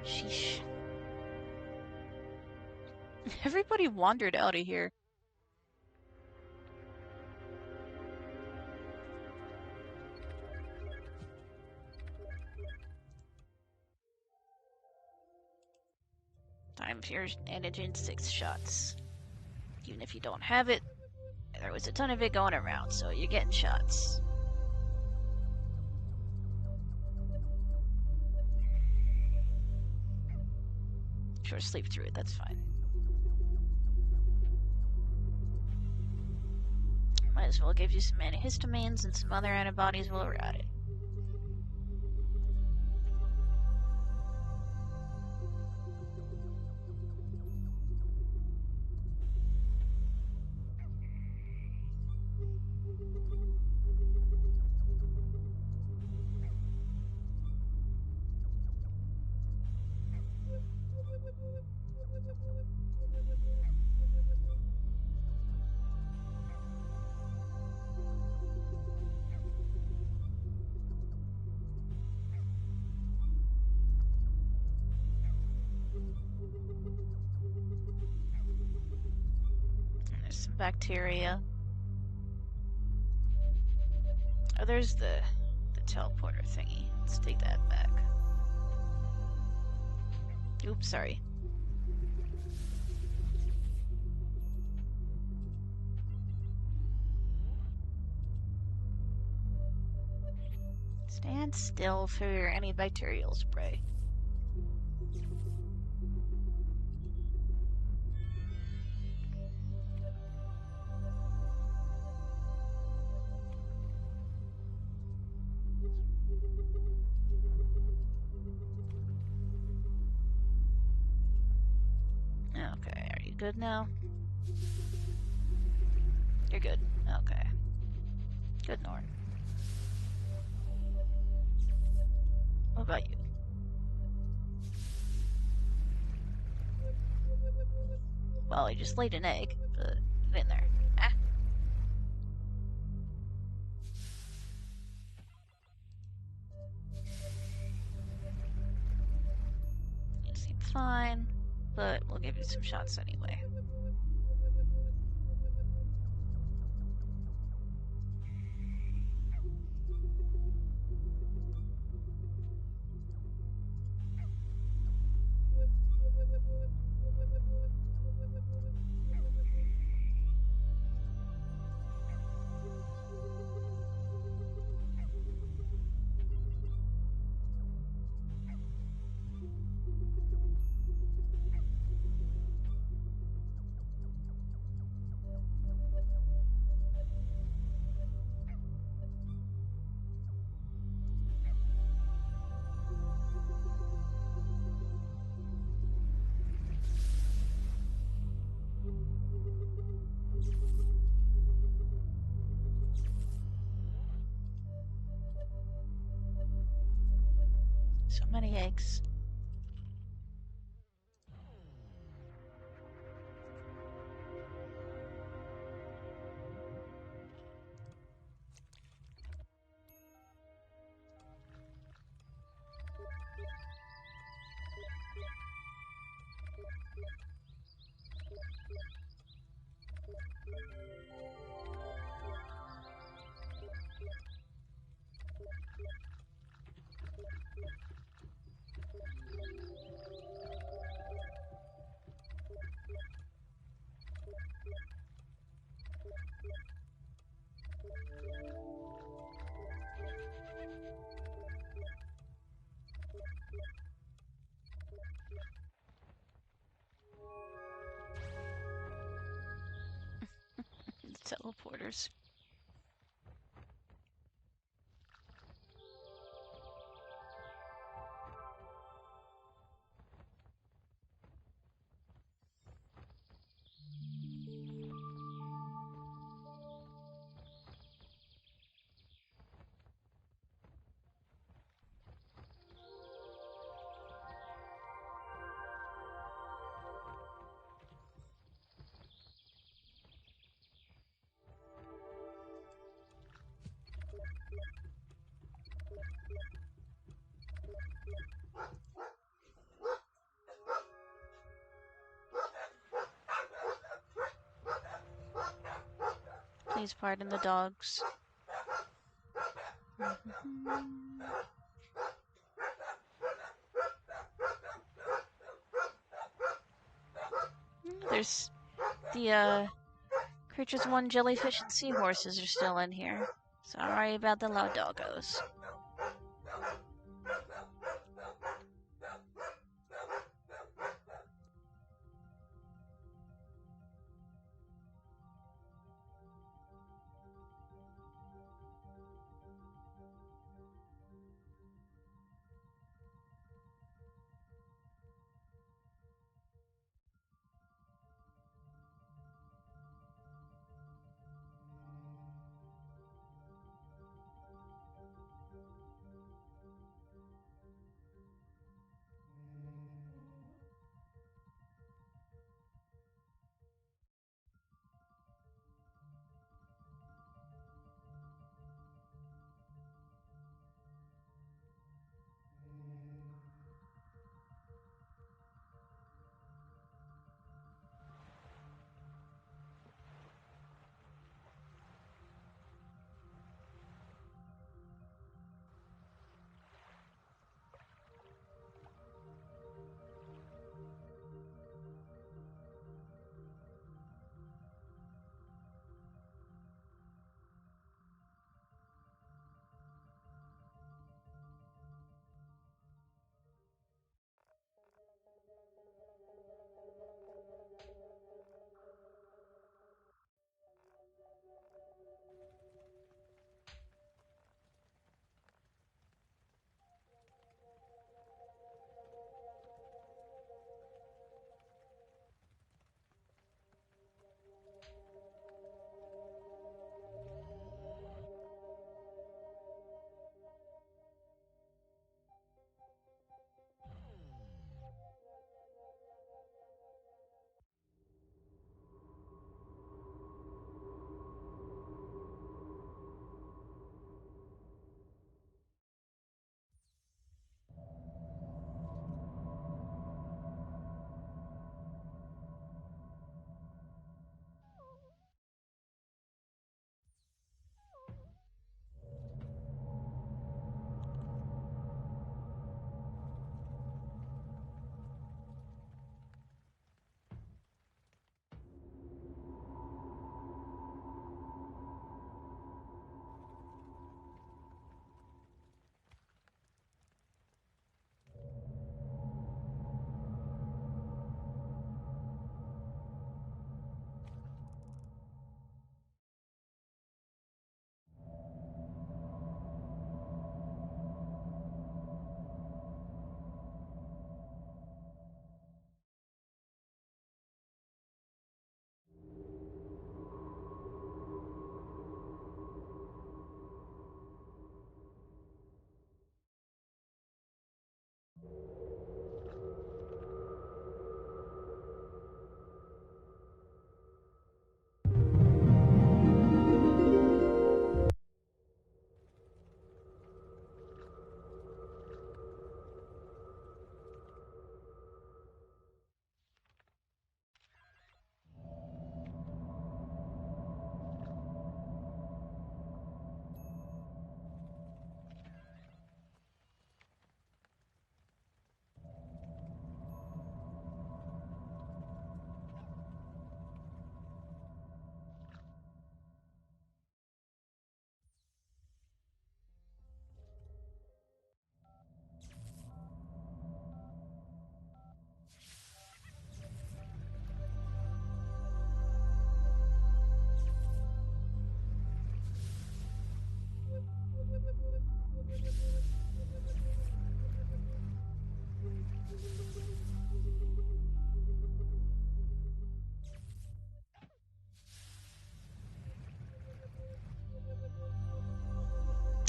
Sheesh. Everybody wandered out of here. Time for your antigen 6 shots. Even if you don't have it, there was a ton of it going around, so you're getting shots. Sure, sleep through it, that's fine. Might as well give you some antihistamines and some other antibodies while we're at it. Some bacteria. Oh, there's the teleporter thingy. Let's take that back. Oops, sorry. Stand still for your antibacterial spray. You good now? You're good. Okay. Good, Norn. What about you? Well, I just laid an egg, but get in there. Ah. You seem fine, but we'll give you some shots anyway. So many eggs. Teleporters. Please pardon the dogs. There's the creatures one, jellyfish, and seahorses are still in here. Sorry about the loud doggos.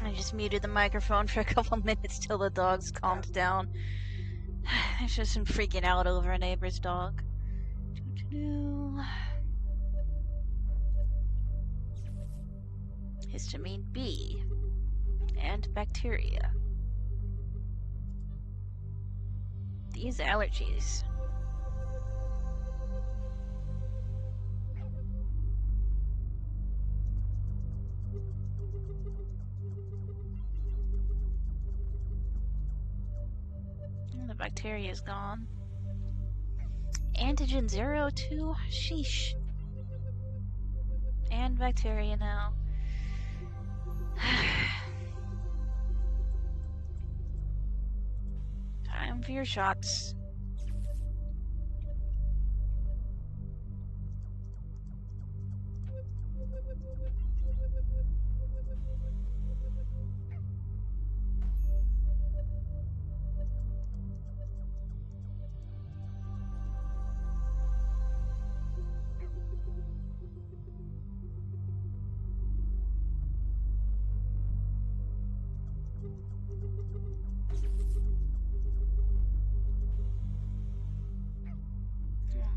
I just muted the microphone for a couple minutes till the dogs calmed down. I've just been freaking out over a neighbor's dog. Histamine B. And bacteria. These allergies. The bacteria is gone. Antigen 02? Sheesh. And bacteria now. Time for your shots.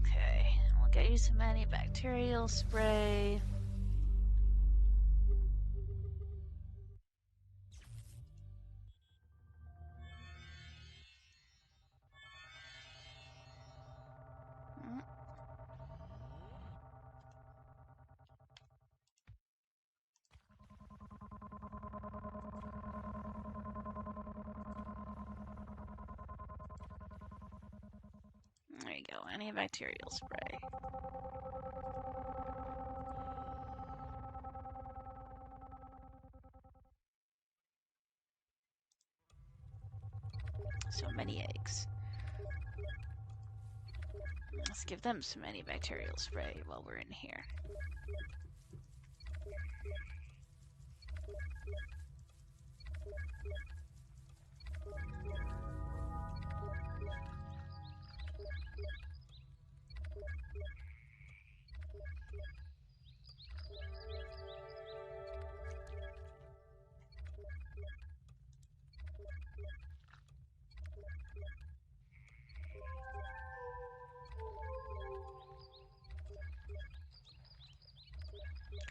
Okay, we'll get you some antibacterial spray. There you go, antibacterial spray. So many eggs. Let's give them some antibacterial spray while we're in here.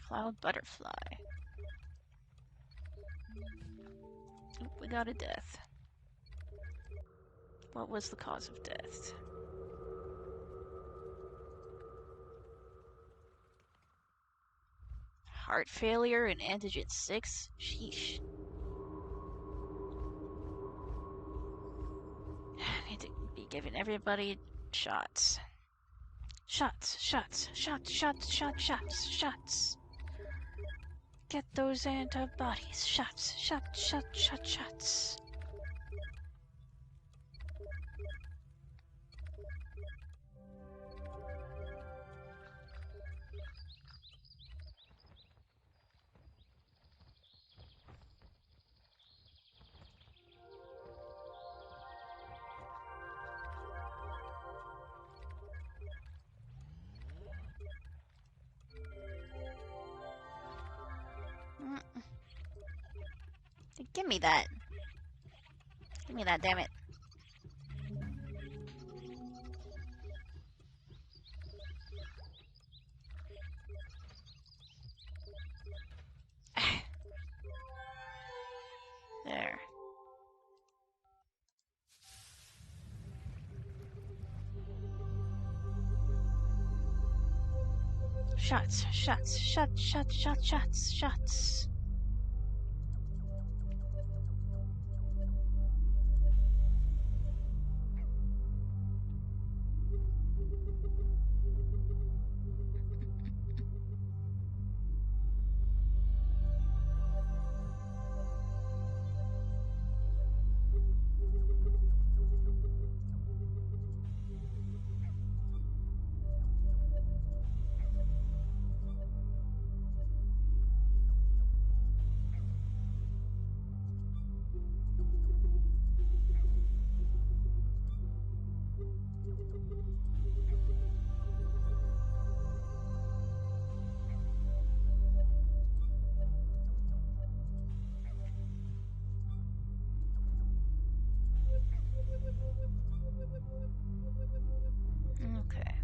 Cloud butterfly. Oh, we got a death. What was the cause of death? Heart failure and antigen 6? Sheesh. I need to be giving everybody shots. Shots, shots, shots, shots, shots, shots, shots. Get those antibodies. Shots, shots, shots, shots, shots. Give me that. Give me that, damn it. Shots, shots, shots, shots, shots, shots, shots. Okay.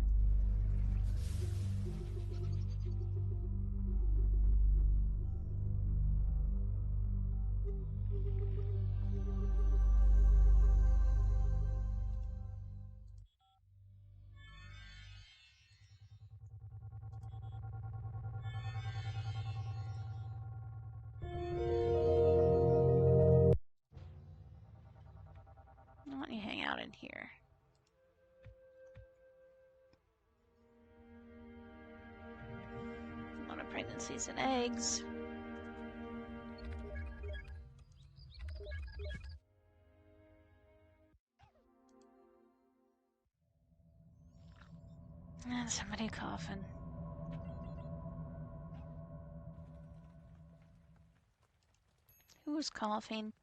Why don't you hang out in here? A lot of pregnancies and eggs. And somebody coughing. Who was coughing?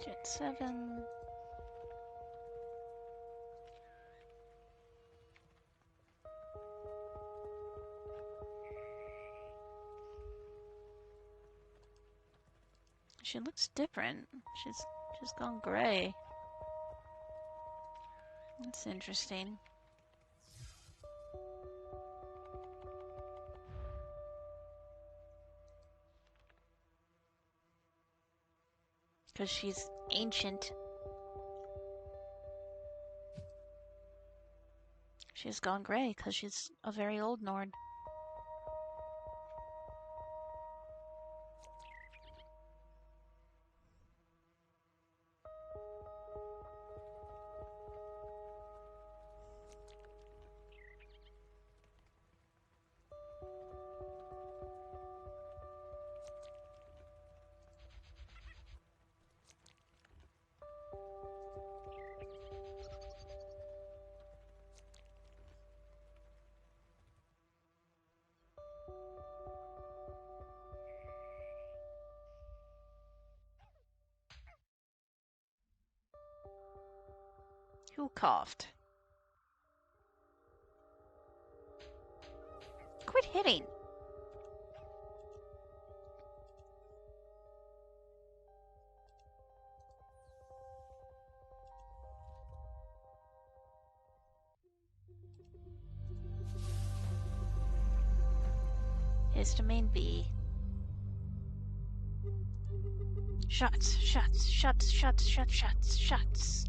Jet 7. She looks different. She's gone gray. That's interesting. Because she's ancient. She's gone gray because she's a very old Nord. Who coughed? Quit hitting! Histamine B. Shots, shots, shots, shots, shots, shots, shots.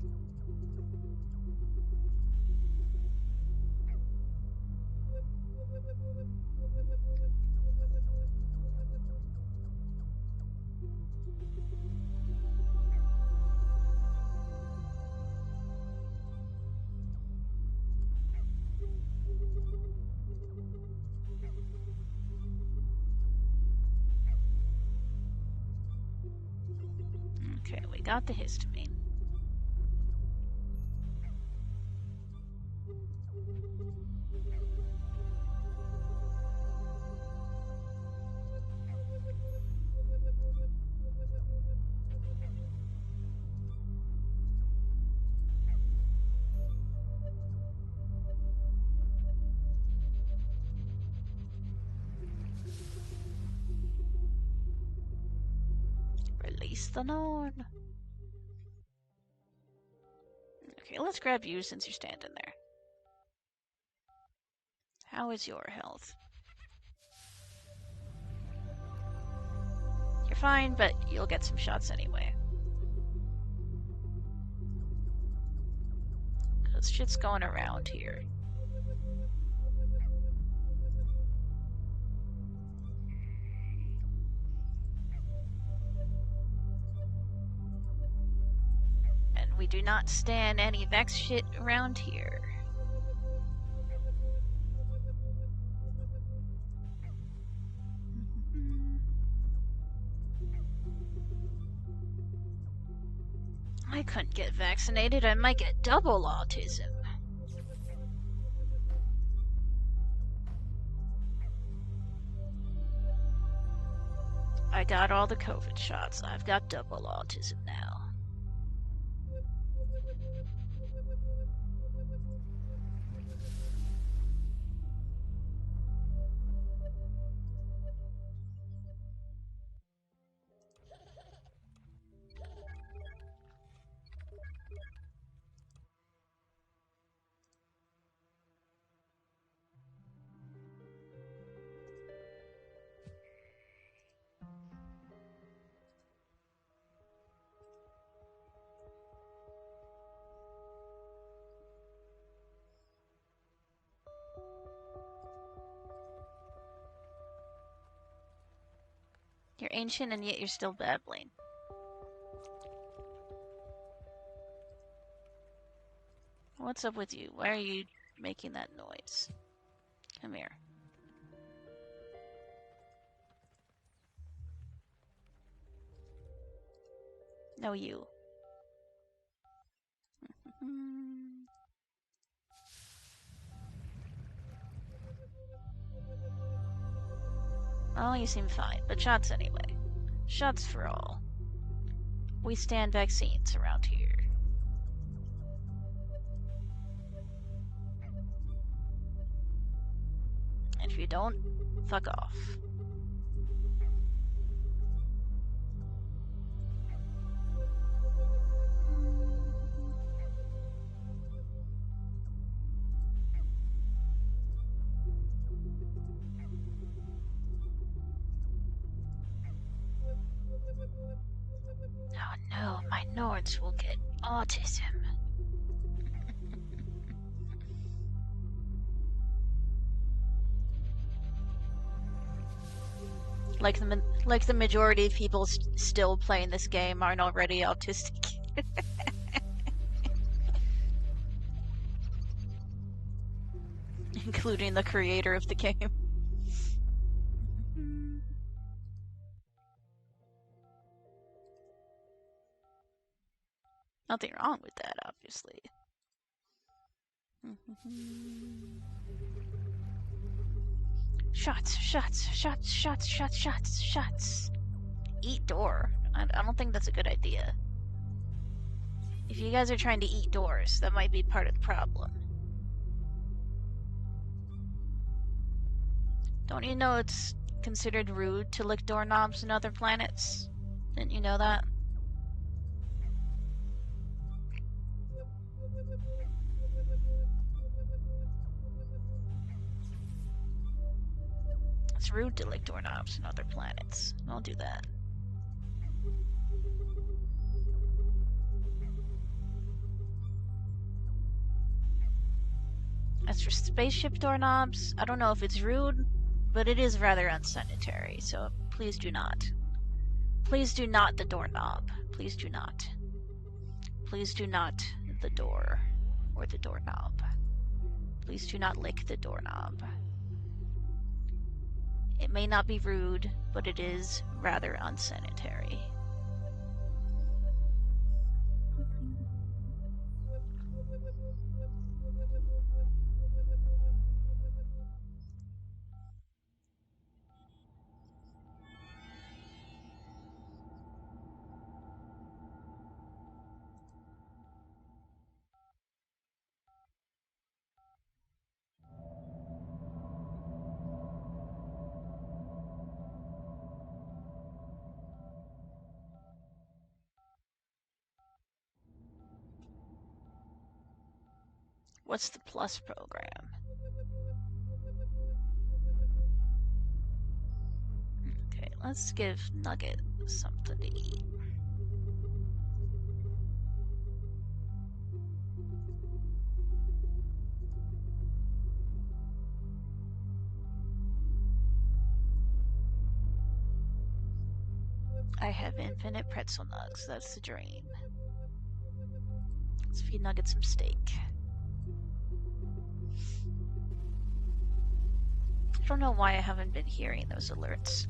Okay, we got the histamine. Face the known. Okay, let's grab you since you're standing there. How is your health? You're fine, but you'll get some shots anyway. Cause shit's going around here. And we do not stand any Vex shit around here. I couldn't get vaccinated, I might get double autism. I got all the COVID shots, I've got double autism now. You're ancient and yet you're still babbling. What's up with you? Why are you making that noise? Come here. No, you. Oh, you seem fine, but shots anyway. Shots for all. We stand vaccines around here. And if you don't, fuck off. Oh no, my Nords will get autism. Like the majority of people still playing this game aren't already autistic. Including the creator of the game. Nothing wrong with that, obviously. Shots, shots, shots, shots, shots, shots, shots. Eat door. I don't think that's a good idea. If you guys are trying to eat doors, that might be part of the problem. Don't you know it's considered rude to lick doorknobs in other planets? Didn't you know that? It's rude to lick doorknobs in other planets. Don't do that. As for spaceship doorknobs, I don't know if it's rude, but it is rather unsanitary, so please do not. Please do not the doorknob. Please do not. Please do not the door or the doorknob. Please do not lick the doorknob. It may not be rude, but it is rather unsanitary. What's the plus program? Okay, let's give Nugget something to eat. I have infinite pretzel nugs. That's the dream. Let's feed Nugget some steak. I don't know why I haven't been hearing those alerts.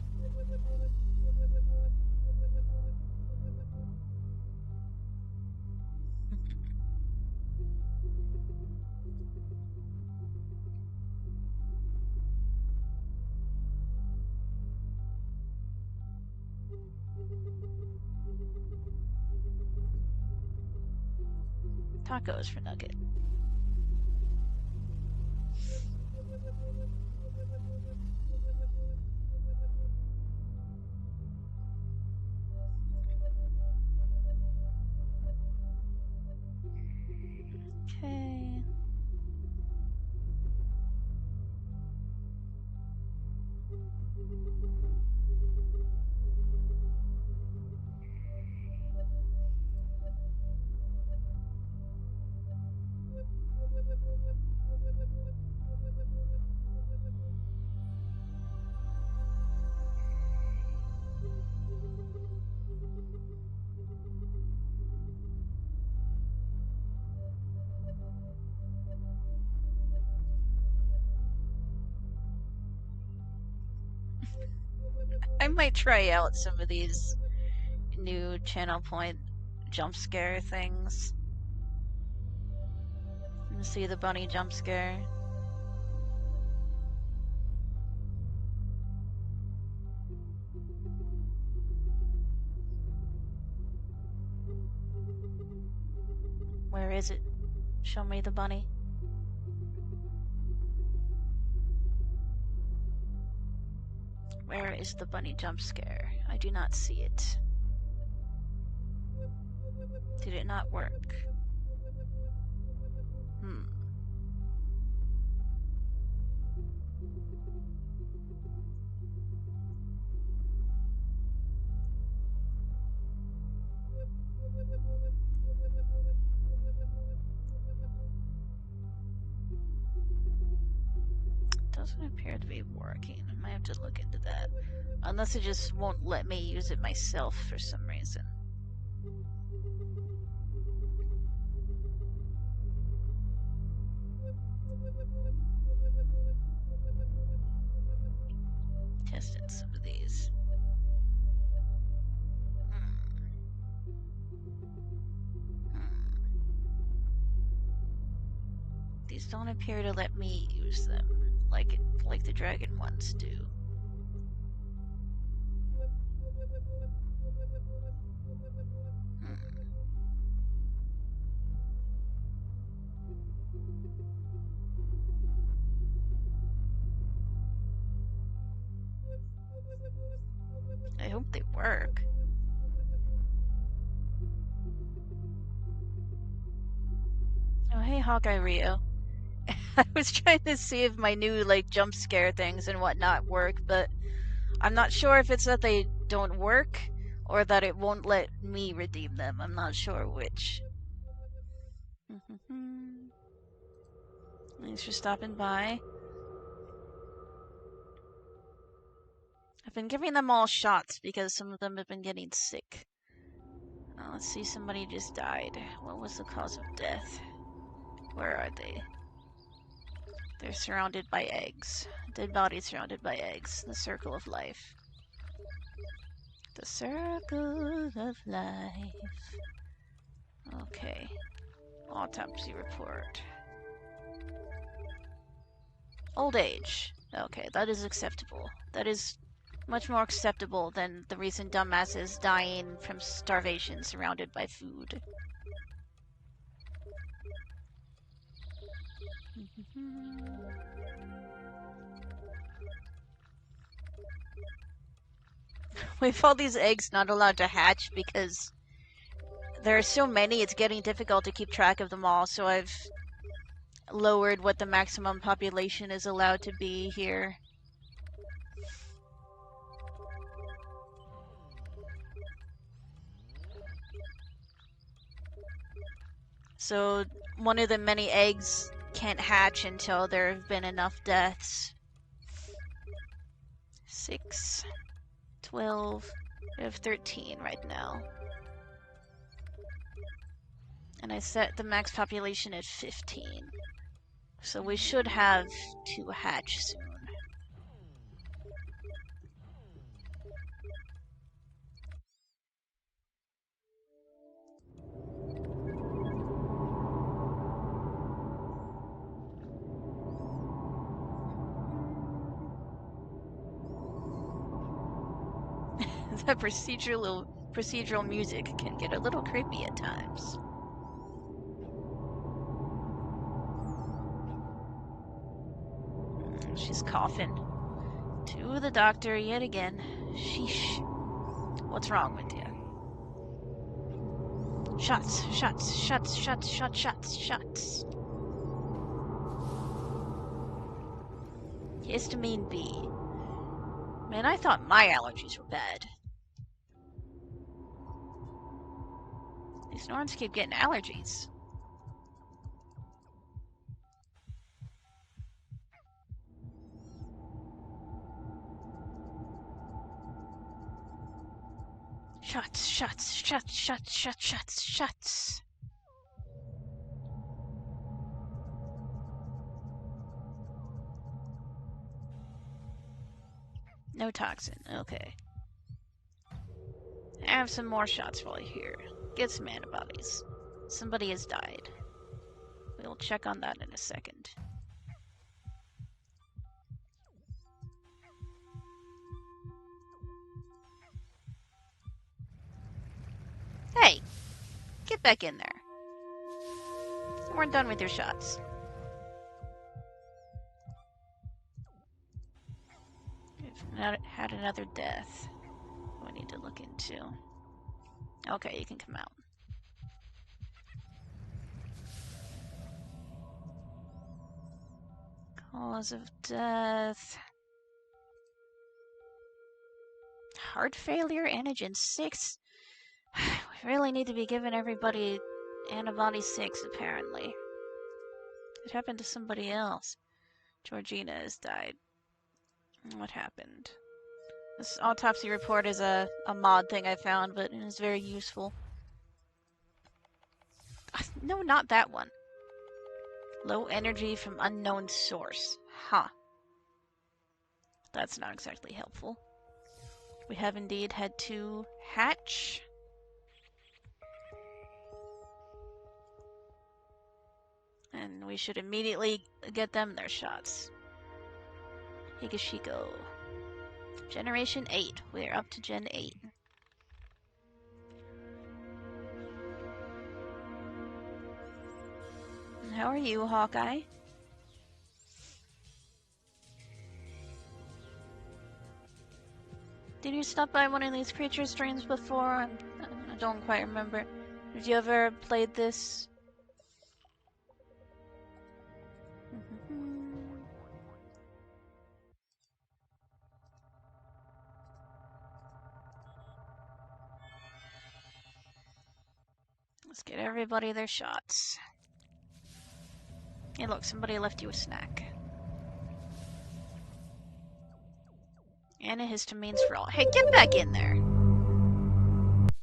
Tacos for Nugget. Okay. I might try out some of these new channel point jump scare things. Let me see the bunny jump scare. Where is it? Show me the bunny. Where is the bunny jump scare? I do not see it. Did it not work? Doesn't appear to be working. I might have to look into that. Unless it just won't let me use it myself for some reason. Tested some of these. These don't appear to let me use them like the dragon ones do. I hope they work. Oh, hey, Hawkeye Rio. I was trying to see if my new, like, jump scare things and whatnot work, but I'm not sure if it's that they don't work or that it won't let me redeem them. I'm not sure which. Thanks for stopping by. I've been giving them all shots because some of them have been getting sick. Let's see, somebody just died. What was the cause of death? Where are they? They're surrounded by eggs. Dead bodies surrounded by eggs. The circle of life. The circle of life. Okay. Autopsy report. Old age. Okay, that is acceptable. That is much more acceptable than the recent dumbasses dying from starvation surrounded by food. With all these eggs not allowed to hatch because there are so many, it's getting difficult to keep track of them all, so I've lowered what the maximum population is allowed to be here. So one of the many eggs can't hatch until there have been enough deaths. 6, 12, we have 13 right now. And I set the max population at 15. So we should have 2 hatch soon. The procedural music can get a little creepy at times. She's coughing. To the doctor yet again. Sheesh. What's wrong with you? Shots, shots, shots, shots, shots, shots, shots. Histamine B. Man, I thought my allergies were bad. These Norns keep getting allergies. Shots, shots, shots, shots, shots, shots, shots. No toxin, okay. Have some more shots while you're here. Get some antibodies. Somebody has died. We'll check on that in a second. Hey! Get back in there. We're done with your shots. We've had another death we need to look into. Okay, you can come out. Cause of death. Heart failure, antigen 6. We really need to be giving everybody antibody 6, apparently. It happened to somebody else. Georgina has died. What happened? This autopsy report is a mod thing I found, but it is very useful. No, not that one. Low energy from unknown source. Huh. That's not exactly helpful. We have indeed had 2 hatch. And we should immediately get them their shots. Higashiko. Generation 8. We're up to Gen 8. How are you, Hawkeye? Did you stop by one of these creature streams before? I don't quite remember. Have you ever played this? Let's get everybody their shots. Hey look, somebody left you a snack. Antihistamines for all. Hey, get back in there!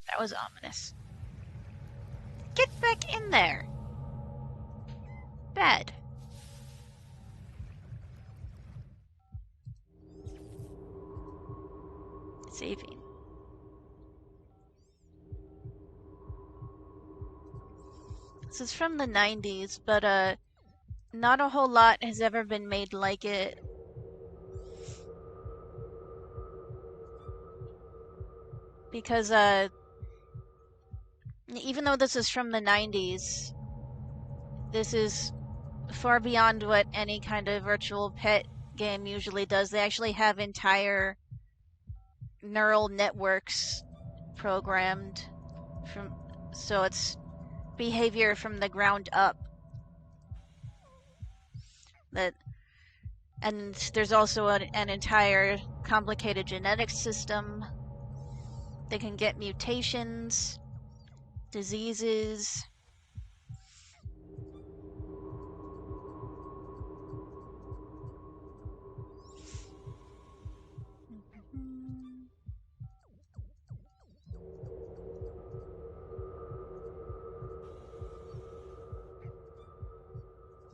That was ominous. Get back in there! Bad. Saving. This is from the 90s, but not a whole lot has ever been made like it. Because even though this is from the 90s, this is far beyond what any kind of virtual pet game usually does. They actually have entire neural networks programmed so it's behavior from the ground up. And there's also an entire complicated genetics system. They can get mutations, diseases.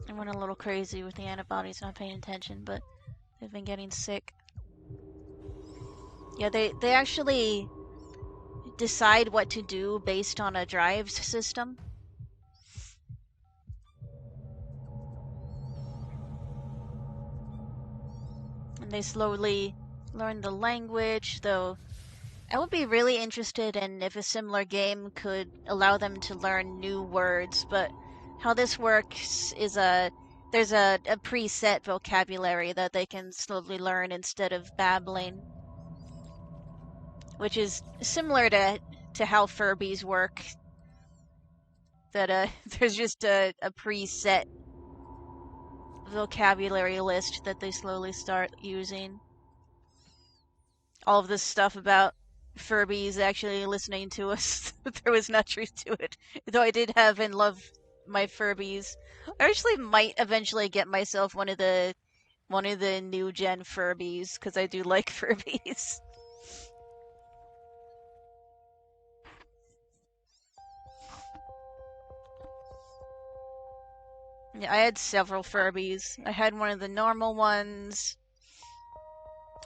I went a little crazy with the antibodies, not paying attention, but they've been getting sick. Yeah, they actually decide what to do based on a drives system. And they slowly learn the language, though I would be really interested in if a similar game could allow them to learn new words, but how this works is there's a preset vocabulary that they can slowly learn instead of babbling, which is similar to how Furbies work. That there's just a preset vocabulary list that they slowly start using. All of this stuff about Furbies actually listening to us, there was not truth to it. Though I did have and love my Furbies. I actually might eventually get myself one of the new gen Furbies, because I do like Furbies. Yeah, I had several Furbies. I had one of the normal ones.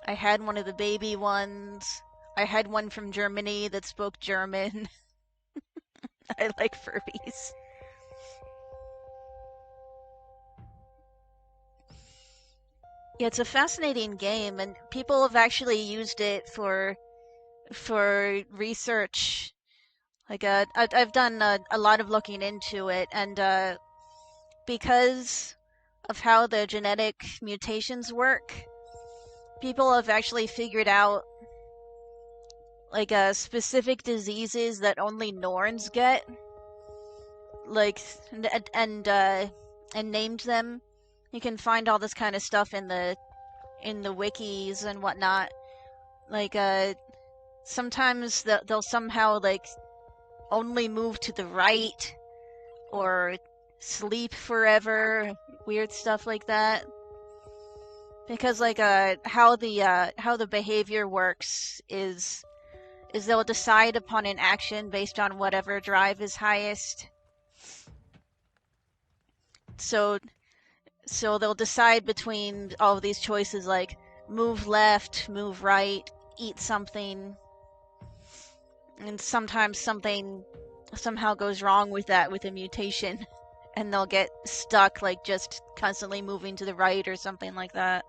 I had one of the baby ones. I had one from Germany that spoke German. I like Furbies. Yeah, it's a fascinating game, and people have actually used it for research. Like, I've done a lot of looking into it, and because of how the genetic mutations work, people have actually figured out like specific diseases that only Norns get, like and named them. You can find all this kind of stuff in the wikis and whatnot. Like sometimes they'll somehow like only move to the right or sleep forever, weird stuff like that. Because like how the behavior works is they'll decide upon an action based on whatever drive is highest. So they'll decide between all of these choices, like move left, move right, eat something. And sometimes something somehow goes wrong with that, with a mutation, and they'll get stuck like just constantly moving to the right or something like that.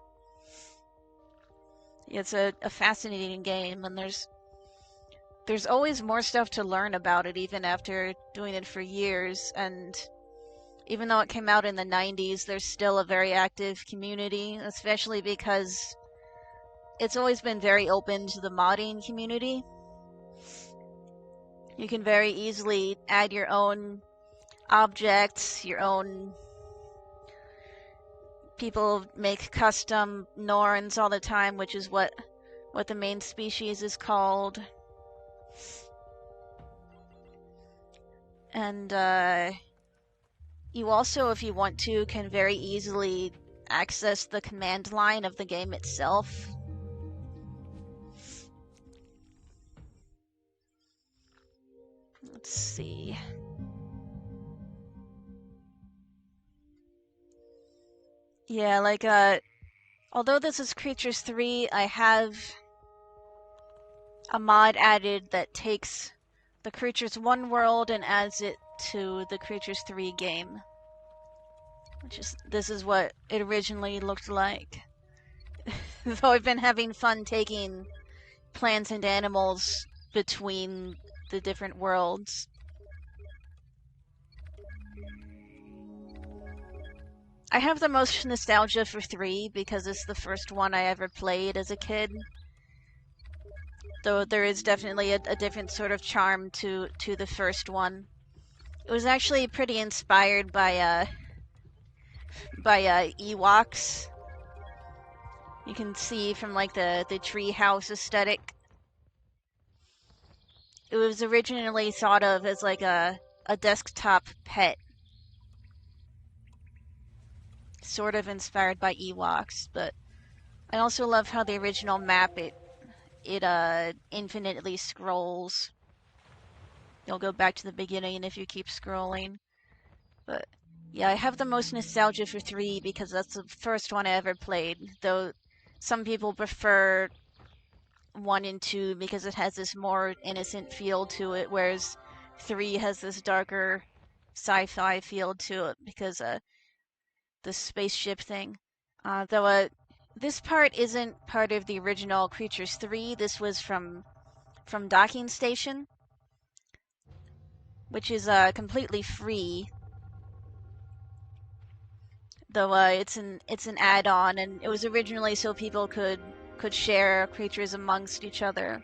It's a fascinating game, and there's always more stuff to learn about it, even after doing it for years. And even though it came out in the 90s, there's still a very active community, especially because it's always been very open to the modding community. You can very easily add your own objects, your own... People make custom Norns all the time, which is what the main species is called. And you also, if you want to, can very easily access the command line of the game itself. Let's see. Yeah, like, although this is Creatures 3, I have a mod added that takes the Creatures 1 world and adds it to the Creatures 3 game. This is what it originally looked like. Though I've been having fun taking plants and animals between the different worlds. I have the most nostalgia for 3 because it's the first one I ever played as a kid. Though there is definitely a different sort of charm to the first one. It was actually pretty inspired by by Ewoks. You can see from like the tree house aesthetic. It was originally thought of as like a desktop pet, sort of inspired by Ewoks, but I also love how the original map it infinitely scrolls. You'll go back to the beginning if you keep scrolling. But yeah, I have the most nostalgia for 3 because that's the first one I ever played. Though some people prefer 1 and 2 because it has this more innocent feel to it, whereas 3 has this darker sci-fi feel to it because the spaceship thing. Though this part isn't part of the original Creatures 3. This was from Docking Station, which is completely free. Though it's an add-on, and it was originally so people could share creatures amongst each other.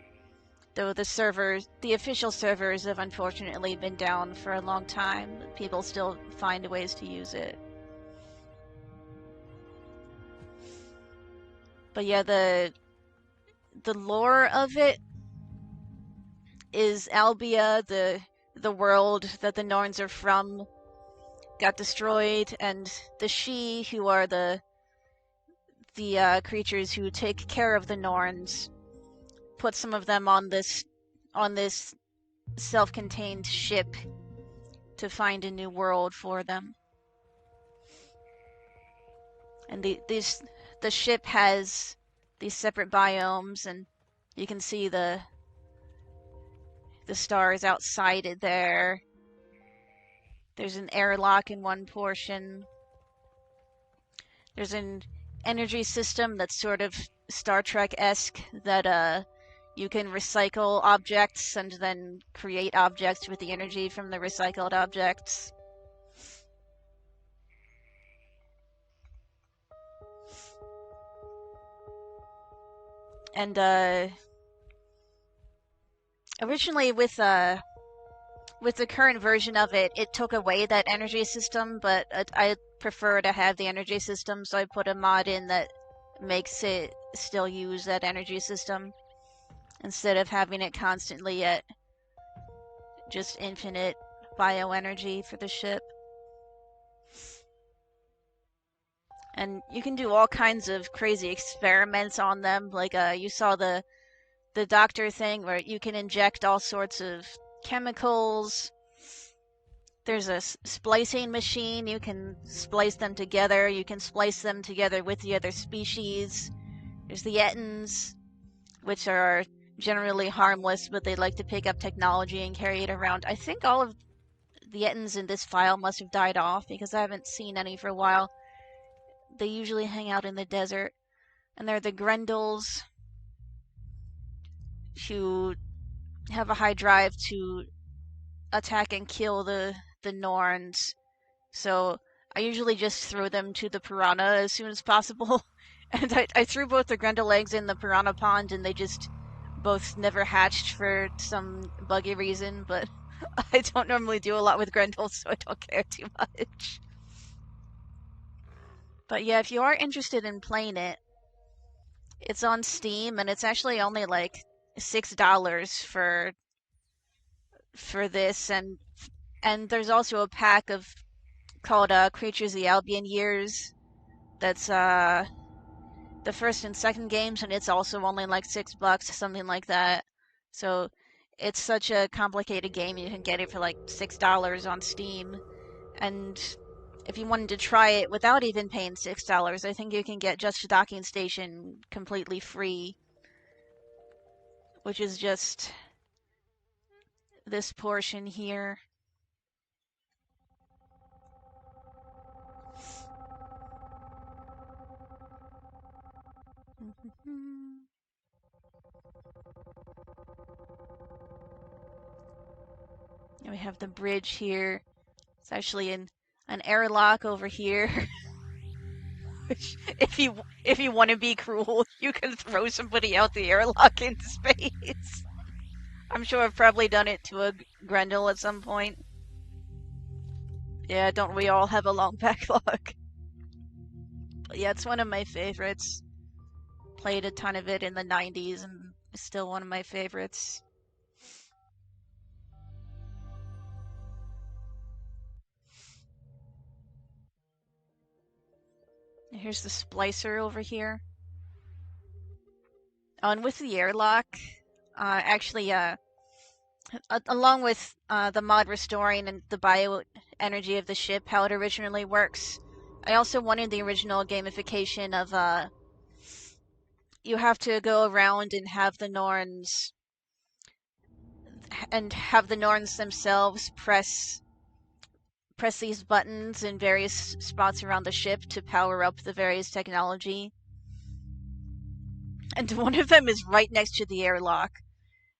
Though the official servers have unfortunately been down for a long time, but people still find ways to use it. But yeah, the lore of it is Albia, the world that the Norns are from, got destroyed, and the Shi, who are the creatures who take care of the Norns, put some of them on this self-contained ship to find a new world for them. And the ship has these separate biomes, and you can see the stars outside it there. There's an airlock in one portion. There's an energy system that's sort of Star Trek-esque that you can recycle objects and then create objects with the energy from the recycled objects. And originally with the current version of it, it took away that energy system, but I prefer to have the energy system, so I put a mod in that makes it still use that energy system instead of having it constantly at just infinite bioenergy for the ship. And you can do all kinds of crazy experiments on them, like you saw the doctor thing where you can inject all sorts of chemicals. There's a splicing machine. You can splice them together. You can splice them together with the other species. There's the Ettins, which are generally harmless, but they like to pick up technology and carry it around. I think all of the Ettins in this file must have died off because I haven't seen any for a while. They usually hang out in the desert. And they're the Grendels, who have a high drive to attack and kill the Norns. So I usually just throw them to the piranha as soon as possible. And I threw both the Grendel eggs in the piranha pond, and they just both never hatched for some buggy reason, but I don't normally do a lot with Grendels, so I don't care too much. But yeah, if you are interested in playing it, it's on Steam, and it's actually only like $6 for this, and there's also a pack of called Creatures of the Albion Years. That's the first and second games, and it's also only like $6, something like that. So it's such a complicated game, you can get it for like $6 on Steam. And if you wanted to try it without even paying $6, I think you can get just Docking Station completely free, which is just this portion here. And we have the bridge here. It's actually an airlock over here. Which, if you want to be cruel, you can throw somebody out the airlock into space. I'm sure I've probably done it to a Grendel at some point. Yeah, don't we all have a long backlog? Yeah, it's one of my favorites. Played a ton of it in the 90s and it's still one of my favorites. Here's the splicer over here. Oh, and with the airlock, along with the mod restoring and the bioenergy of the ship, how it originally works, I also wanted the original gamification of you have to go around and have the Norns themselves press these buttons in various spots around the ship to power up the various technology. And one of them is right next to the airlock.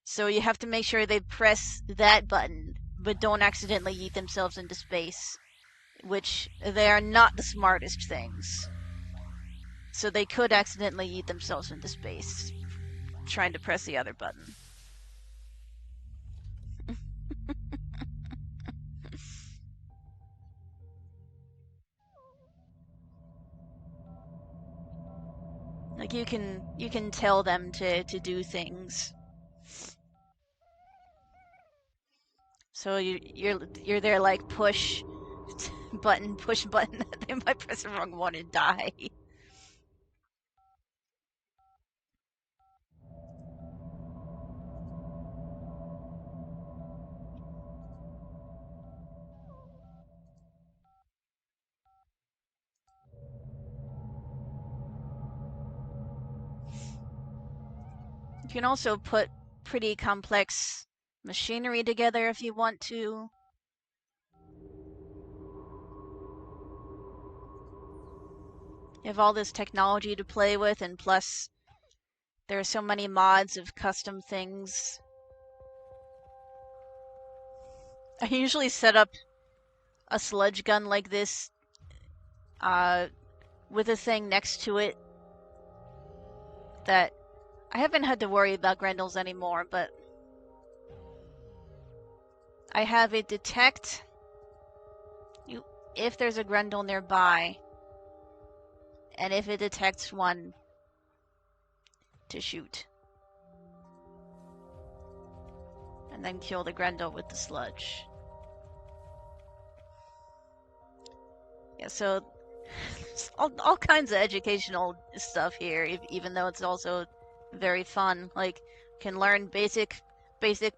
So you have to make sure they press that button, but don't accidentally yeet themselves into space, which they are not the smartest things. So they could accidentally yeet themselves into space trying to press the other button. Like you can tell them to do things. So you're there like push button. They might press the wrong one and die. You can also put pretty complex machinery together if you want to. You have all this technology to play with, and plus there are so many mods of custom things. I usually set up a sludge gun like this with a thing next to it that I haven't had to worry about Grendels anymore, but I have it detect if there's a Grendel nearby, and if it detects one, to shoot. And then kill the Grendel with the sludge. Yeah, so all kinds of educational stuff here, even though it's also very fun. Like, can learn basic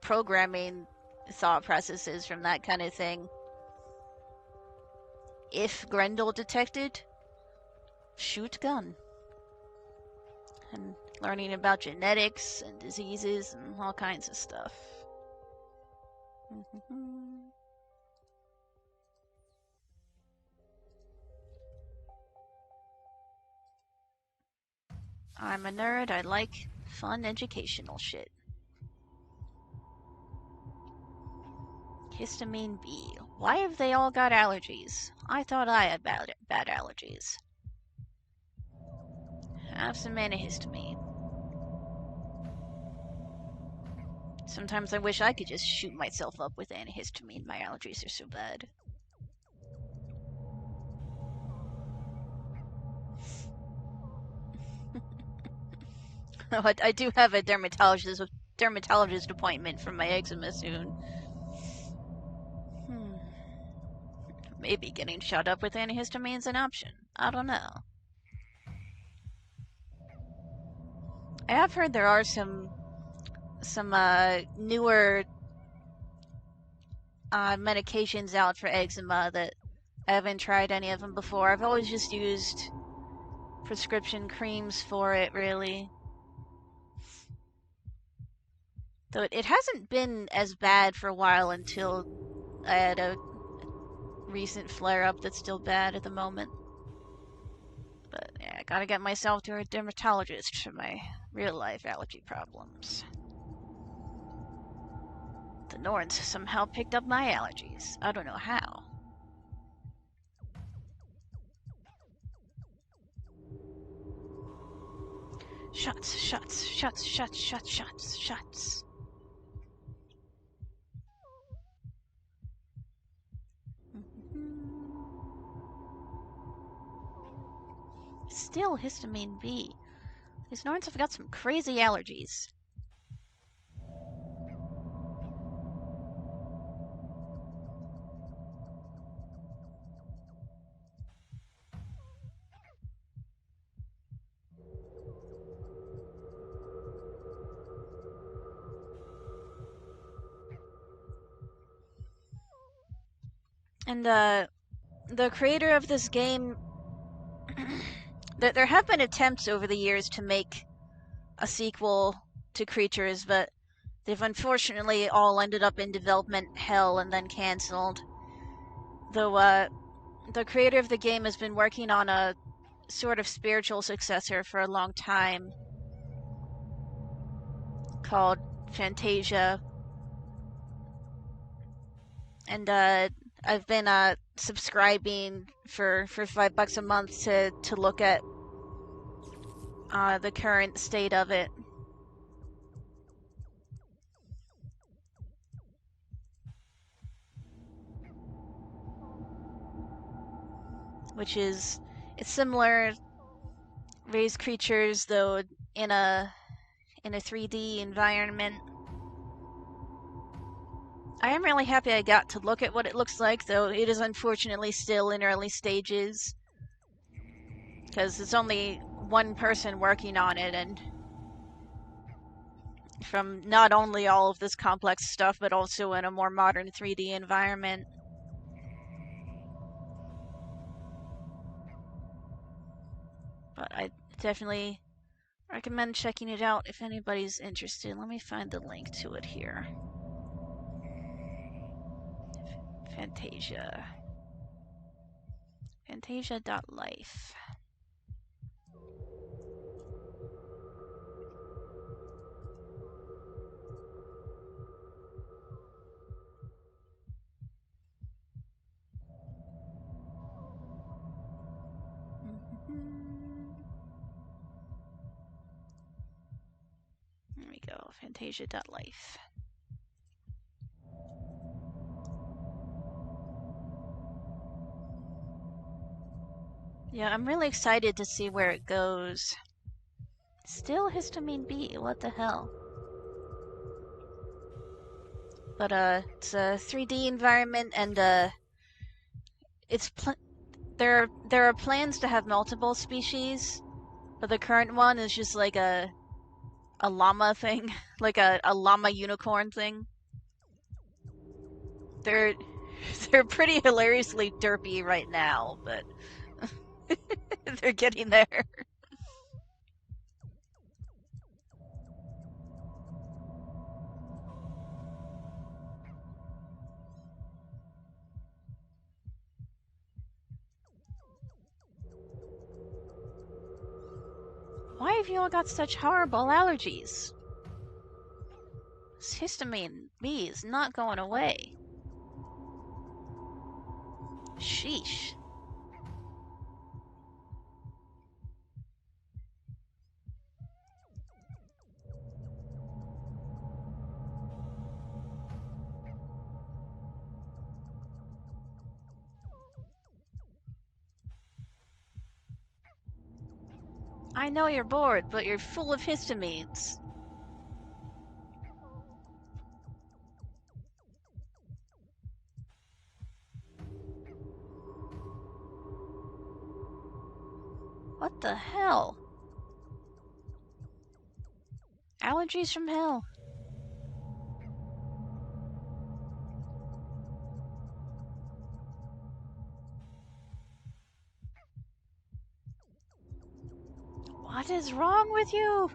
programming thought processes from that kind of thing. If Grendel detected, shoot gun. And learning about genetics and diseases and all kinds of stuff. I'm a nerd. I like fun educational shit. Histamine B. Why have they all got allergies? I thought I had bad allergies. Have some antihistamine. Sometimes I wish I could just shoot myself up with antihistamine. My allergies are so bad. I do have a dermatologist appointment for my eczema soon. Maybe getting shot up with antihistamine is an option. I don't know. I have heard there are some newer medications out for eczema that I haven't tried any of them before. I've always just used prescription creams for it, really. Though it hasn't been as bad for a while until I had a recent flare-up that's still bad at the moment. But yeah, I gotta get myself to a dermatologist for my real-life allergy problems. The Norns somehow picked up my allergies. I don't know how. Shots, shots, shots, shots, shots, shots, shots. Still histamine B. These Norns have got some crazy allergies. And the creator of this game, there have been attempts over the years to make a sequel to Creatures, but they've unfortunately all ended up in development hell and then canceled. Though the creator of the game has been working on a sort of spiritual successor for a long time called Fantasia. And I've been subscribing for $5 a month to look at the current state of it. Which is, it's similar, raised creatures, though in a 3D environment. I am really happy I got to look at what it looks like, though it is unfortunately still in early stages. Because it's only one person working on it, and from not only all of this complex stuff, but also in a more modern 3D environment. But I definitely recommend checking it out if anybody's interested. Let me find the link to it here. Fantasia. Fantasia.life. There we go, Fantasia.life. Yeah, I'm really excited to see where it goes. Still histamine B, what the hell? But it's a 3D environment, and it's there are plans to have multiple species, but the current one is just like a llama thing, like a llama unicorn thing. They're pretty hilariously derpy right now, but they're getting there. Why have you all got such horrible allergies? This histamine B is not going away. Sheesh. I know you're bored, but you're full of histamines. What the hell? Allergies from hell. What is wrong with you?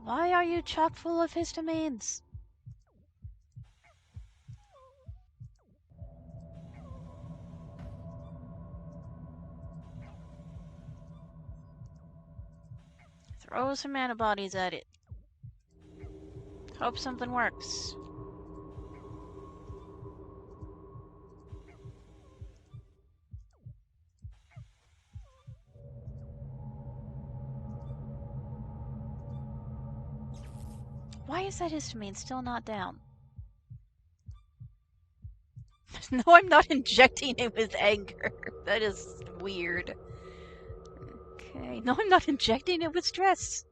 Why are you chock full of histamines? Throw some antibodies at it. Hope something works. Why is that histamine still not down? No, I'm not injecting it with anger. That is weird. Okay. No, I'm not injecting it with stress.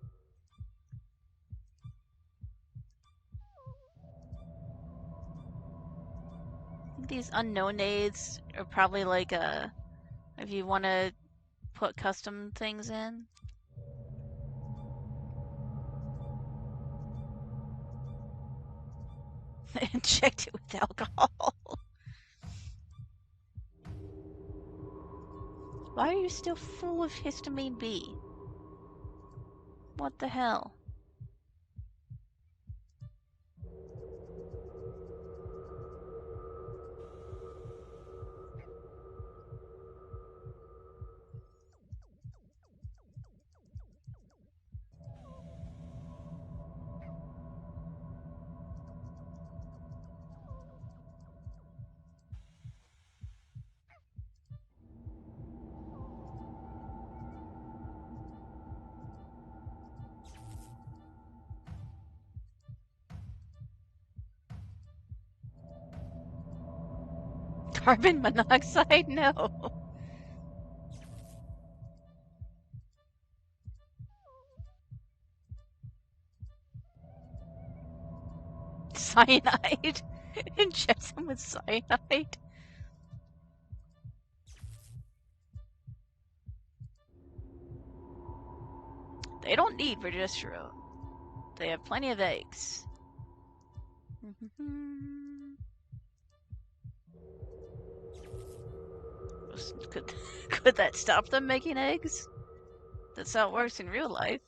These unknown aids are probably like if you want to put custom things in. Inject it with alcohol. Why are you still full of histamine B? What the hell? Carbon monoxide? No. Cyanide? Inject them with cyanide? They don't need progesterone. They have plenty of eggs. Could, could that stop them making eggs? That's how it works in real life.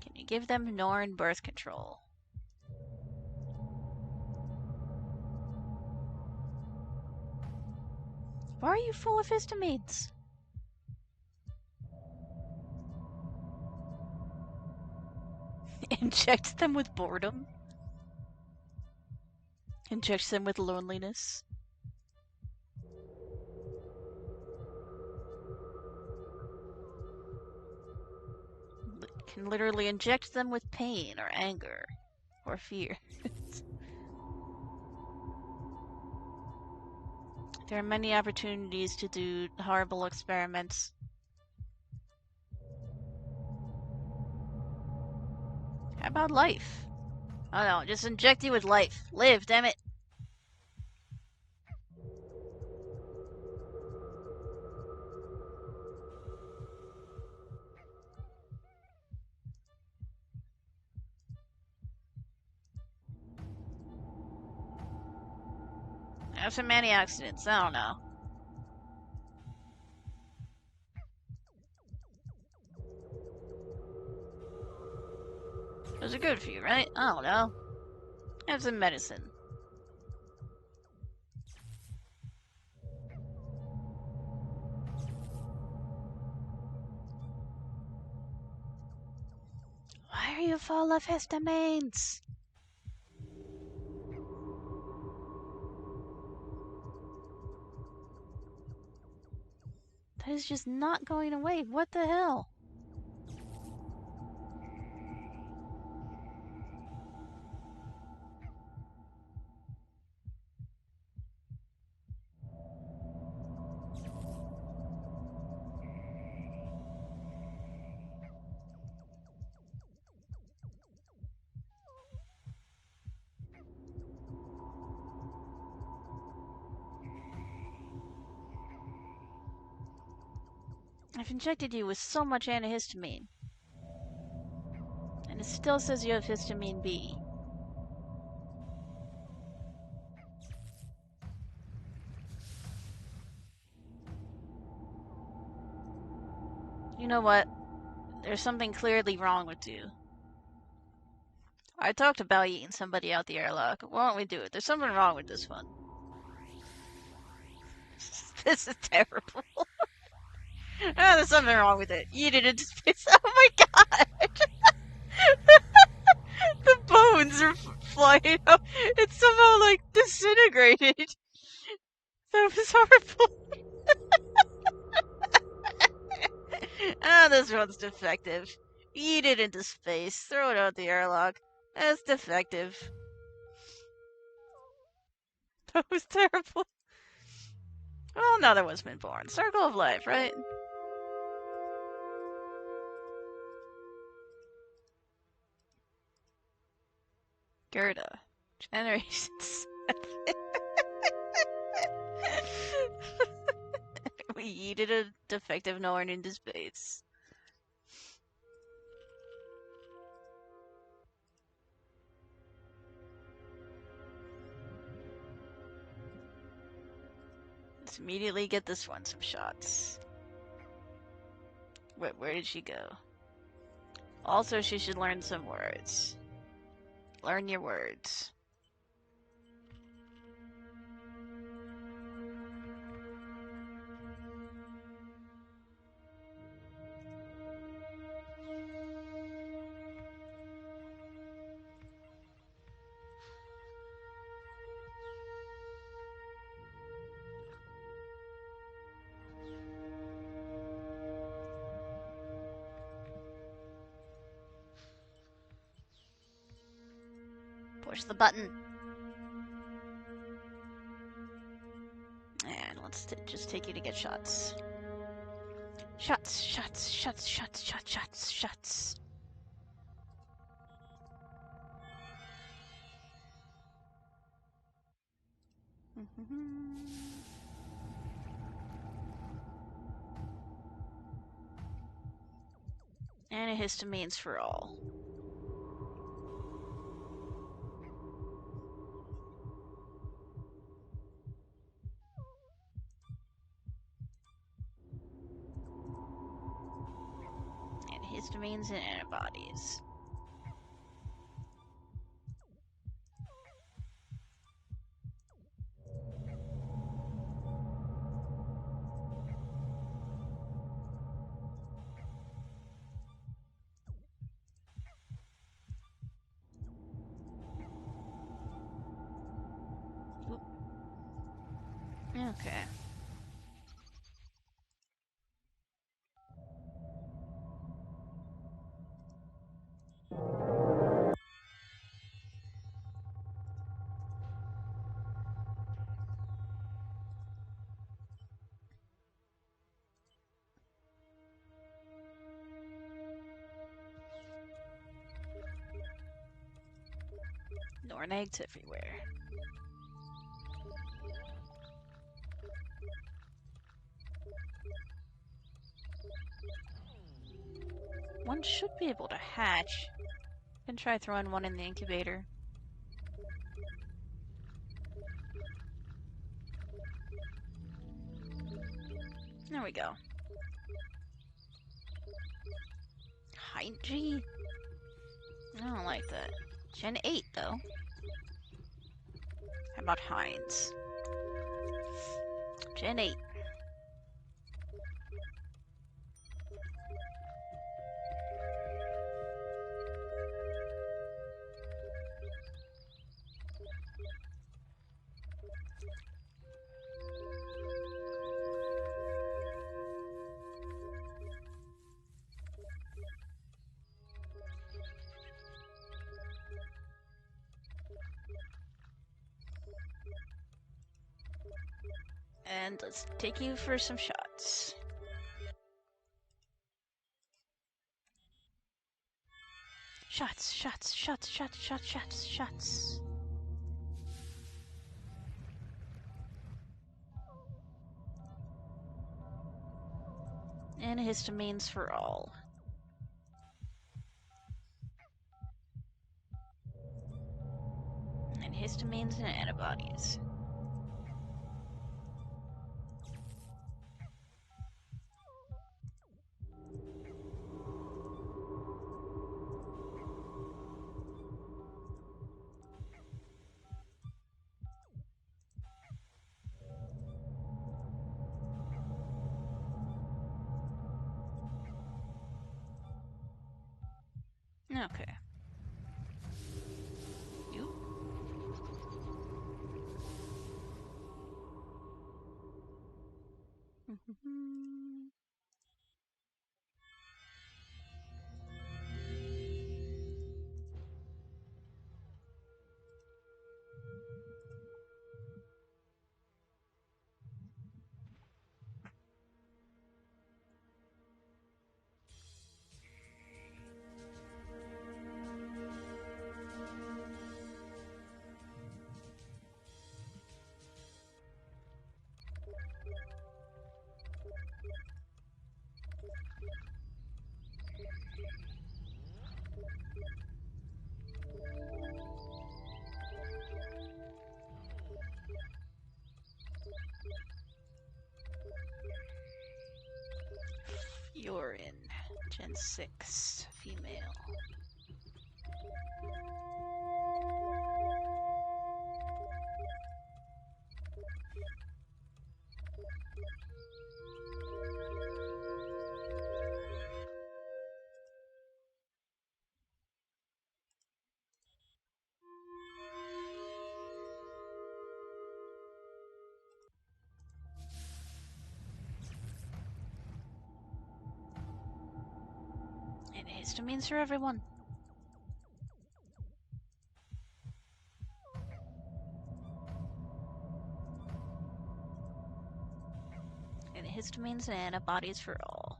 Can you give them Norn birth control? Why are you full of histamines? Inject them with boredom? Inject them with loneliness? Can literally inject them with pain or anger or fear. There are many opportunities to do horrible experiments. How about life? Oh no, just inject you with life. Live, damn it. Have some antioxidants, I don't know. Those are good for you, right? I don't know. Have some medicine. Why are you full of histamines? That is just not going away. What the hell? I've injected you with so much antihistamine. And it still says you have histamine B. You know what? There's something clearly wrong with you. I talked about eating somebody out the airlock. Why don't we do it? There's something wrong with this one. This is terrible. Oh, there's something wrong with it. Eat it into space. Oh my god! The bones are flying up. It's somehow like disintegrated. That was horrible. Ah, this one's defective. Eat it into space. Throw it out the airlock. That's defective. That was terrible. Well, another one's been born. Circle of life, right? Gerda. Generation 7. We yeeted a defective Norn into space. Let's immediately get this one some shots. Where did she go? Also, she should learn some words. Learn your words. Push the button. And let's just take you to get shots. Shots, shots, shots, shots, shots, shots, shots. Antihistamines for all. Antihistamines and antibodies. Oop. Okay. Norn eggs everywhere. One should be able to hatch. Can try throwing one in the incubator. There we go. Hygie? I don't like that. Gen 8, though. How about Heinz? Gen 8. And let's take you for some shots. Shots, shots, shots, shots, shots, shots, shots. Antihistamines for all. And histamines and antibodies. Okay. You? You're in Gen 6, female. Antihistamines for everyone. Antihistamines and antibodies for all.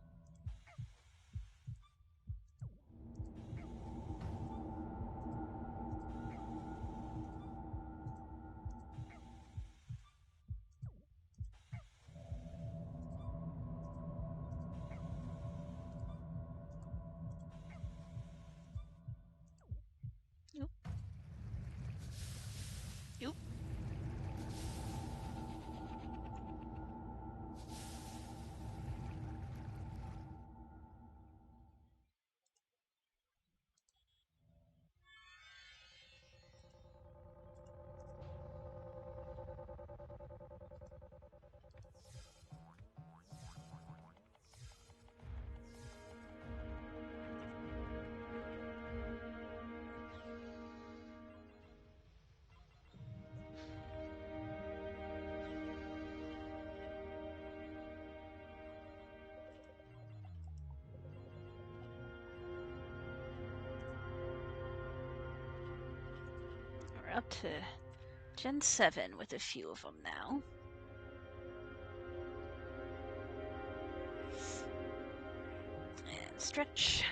Oop. Oop. We're up to Gen 7 with a few of them now. And stretch.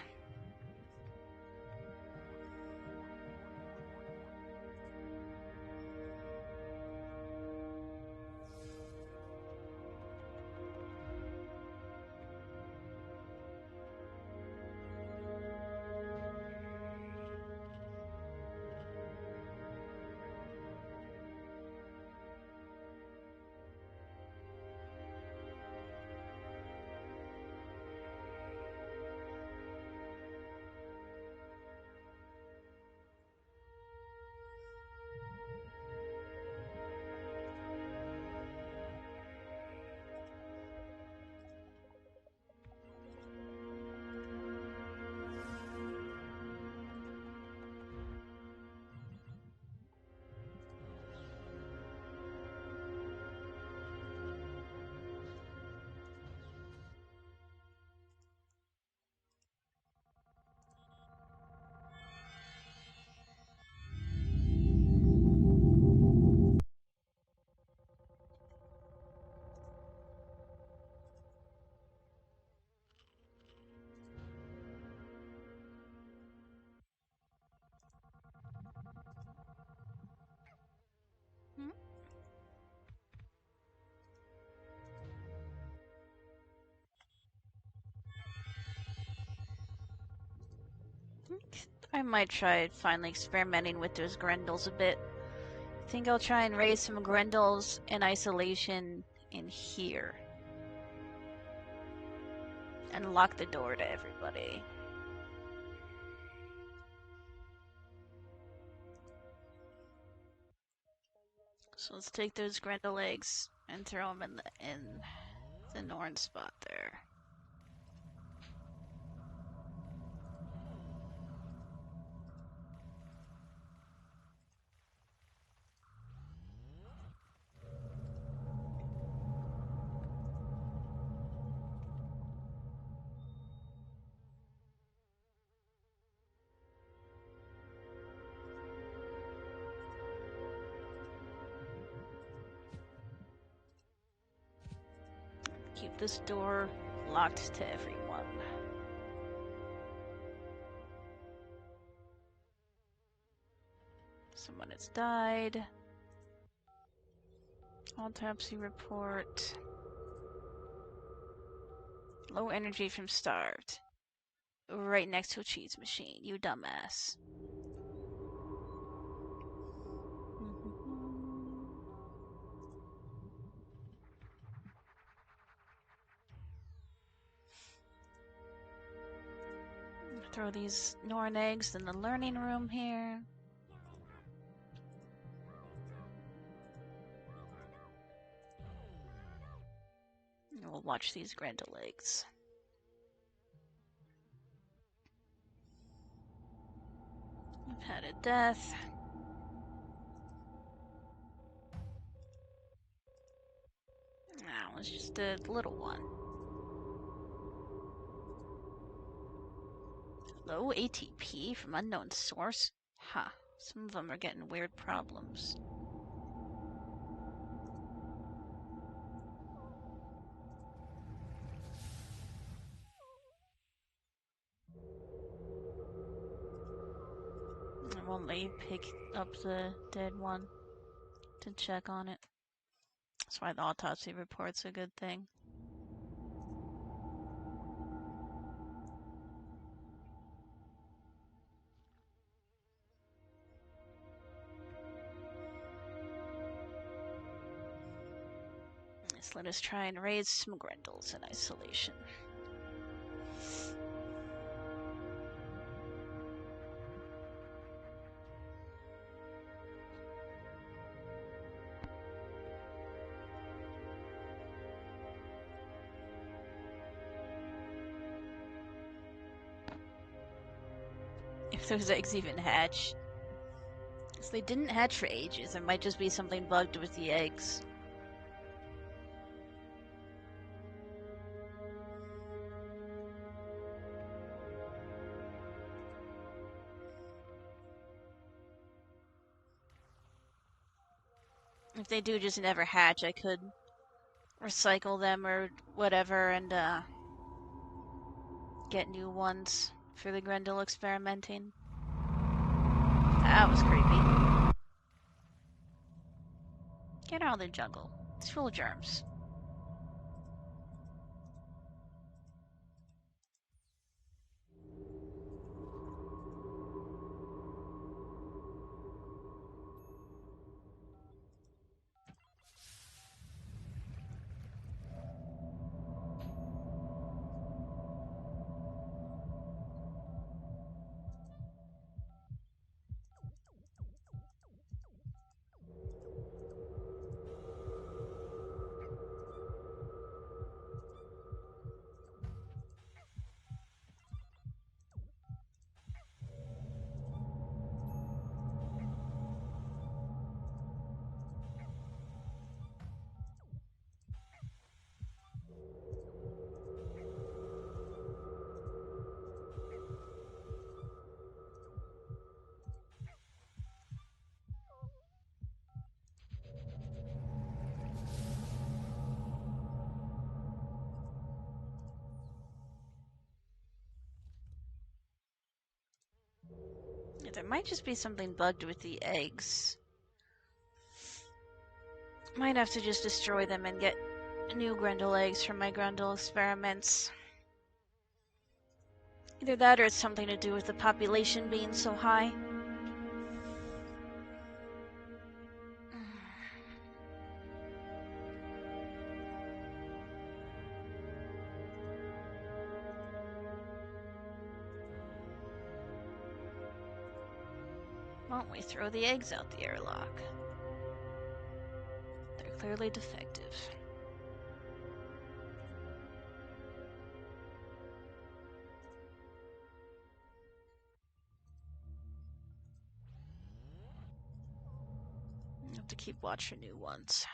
I might try finally experimenting with those Grendels a bit. I think I'll try and raise some Grendels in isolation in here. And lock the door to everybody. So let's take those Grendel eggs and throw them in the Norn spot there. Keep this door locked to everyone. Someone has died. Autopsy report. Low energy from starved. Right next to a cheese machine, you dumbass. Throw these Norn eggs in the learning room here. And we'll watch these Grendel eggs. We've had a death. That was just a little one. Low ATP from unknown source? Huh. Some of them are getting weird problems. I won't let you pick up the dead one to check on it. That's why the autopsy report's a good thing. Let us try and raise some Grendels in isolation. If those eggs even hatch. If they didn't hatch for ages, it might just be something bugged with the eggs. If they do just never hatch, I could recycle them or whatever and get new ones for the Grendel experimenting. That was creepy. Get out of the jungle. It's full of germs. There might just be something bugged with the eggs. Might have to just destroy them and get new Grendel eggs from my Grendel experiments. Either that or it's something to do with the population being so high. Why don't we throw the eggs out the airlock? They're clearly defective. I have to keep watch for new ones.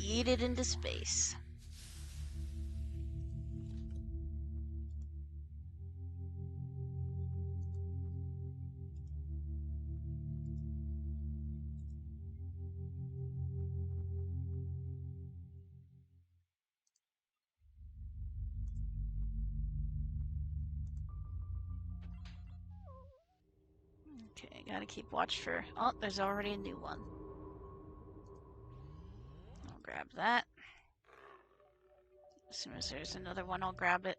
Eat it into space. Okay, gotta keep watch for... Oh, there's already a new one. I'll grab that. As soon as there's another one, I'll grab it.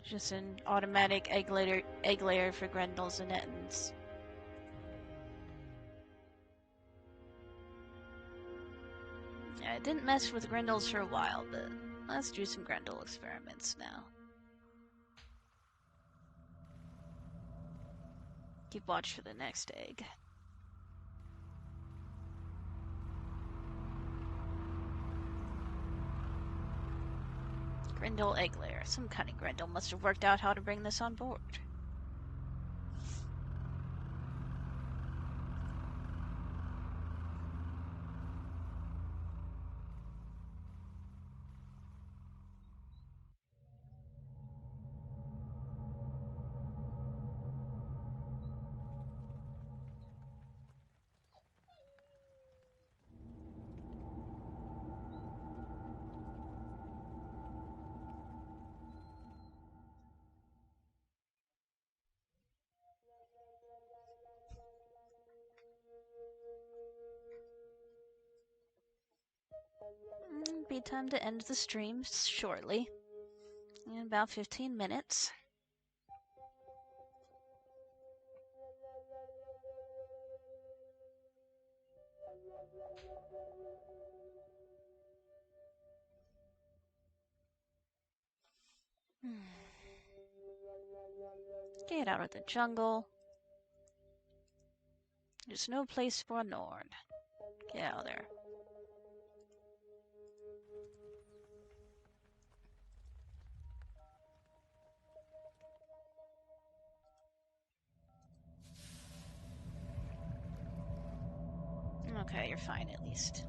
Just an automatic egg layer for Grendels and Ettins. Yeah, I didn't mess with Grendels for a while, but let's do some Grendel experiments now. Keep watch for the next egg. Grendel egg layer. Some cunning Grendel must have worked out how to bring this on board. Be time to end the stream shortly. In about 15 minutes. Get out of the jungle. There's no place for a Nord. Get out of there. Okay, you're fine at least.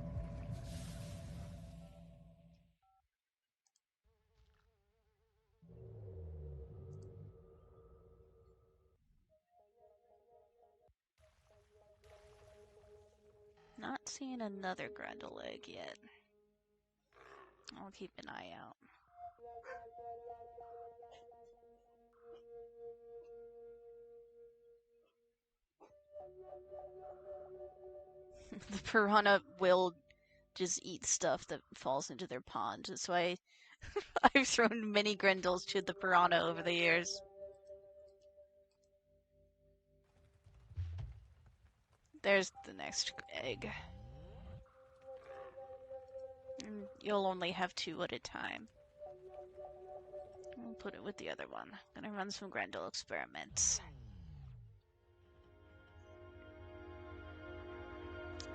Not seeing another Grendel egg yet. I'll keep an eye out. The piranha will just eat stuff that falls into their pond. That's why I've thrown many Grendels to the piranha over the years. There's the next egg. And you'll only have 2 at a time. I'll put it with the other one. Gonna run some Grendel experiments.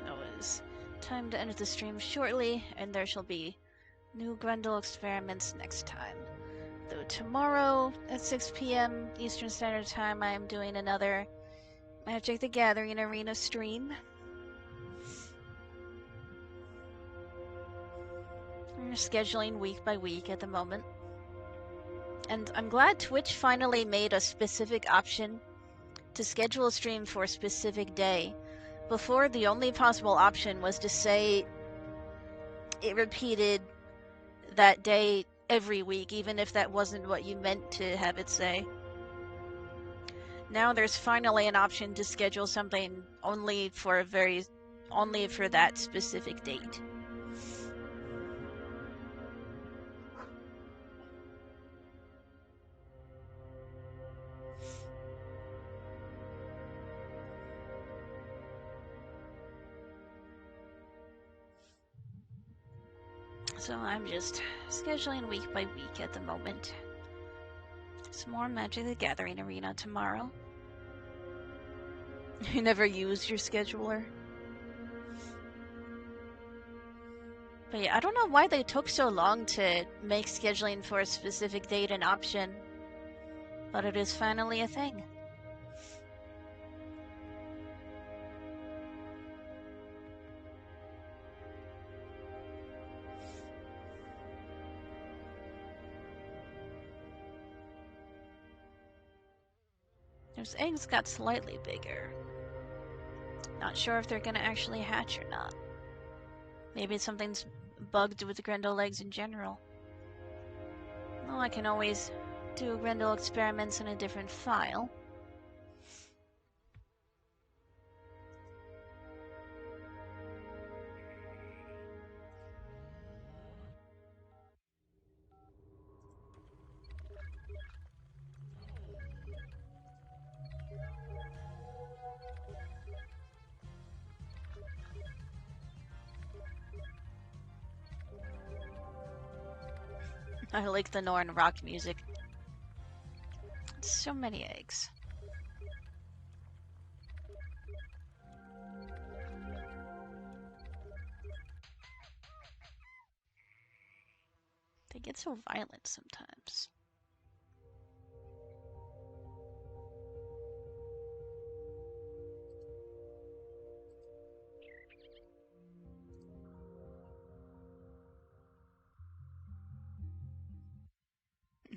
It is time to end the stream shortly, and there shall be new Grendel experiments next time. Though tomorrow at 6 p.m. Eastern Standard Time, I am doing another Magic the Gathering Arena stream. We're scheduling week by week at the moment. And I'm glad Twitch finally made a specific option to schedule a stream for a specific day. Before, the only possible option was to say it repeated that day every week, even if that wasn't what you meant to have it say. Now there's finally an option to schedule something only for that specific date. So I'm just scheduling week by week at the moment. Some more Magic the Gathering Arena tomorrow. You never used your scheduler? But yeah, I don't know why they took so long to make scheduling for a specific date an option. But it is finally a thing. Those eggs got slightly bigger. Not sure if they're gonna actually hatch or not. Maybe something's bugged with Grendel legs in general. Well, I can always do Grendel experiments in a different file. I like the Norn rock music. So many eggs. They get so violent sometimes.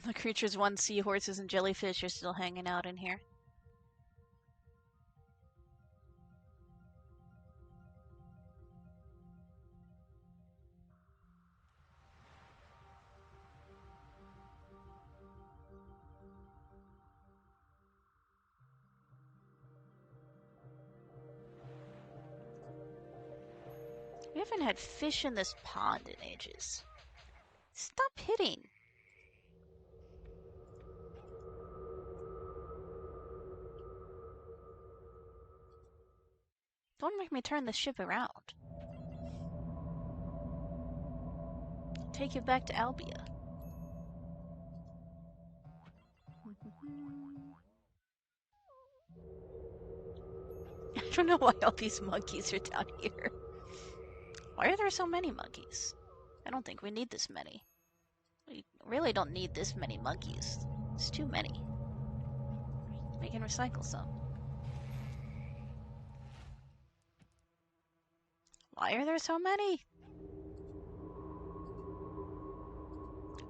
The creatures one seahorses and jellyfish are still hanging out in here. We haven't had fish in this pond in ages. Stop hitting! Don't make me turn the ship around. Take you back to Albia. I don't know why all these monkeys are down here. Why are there so many monkeys? I don't think we need this many. We really don't need this many monkeys. It's too many. We can recycle some. Why are there so many?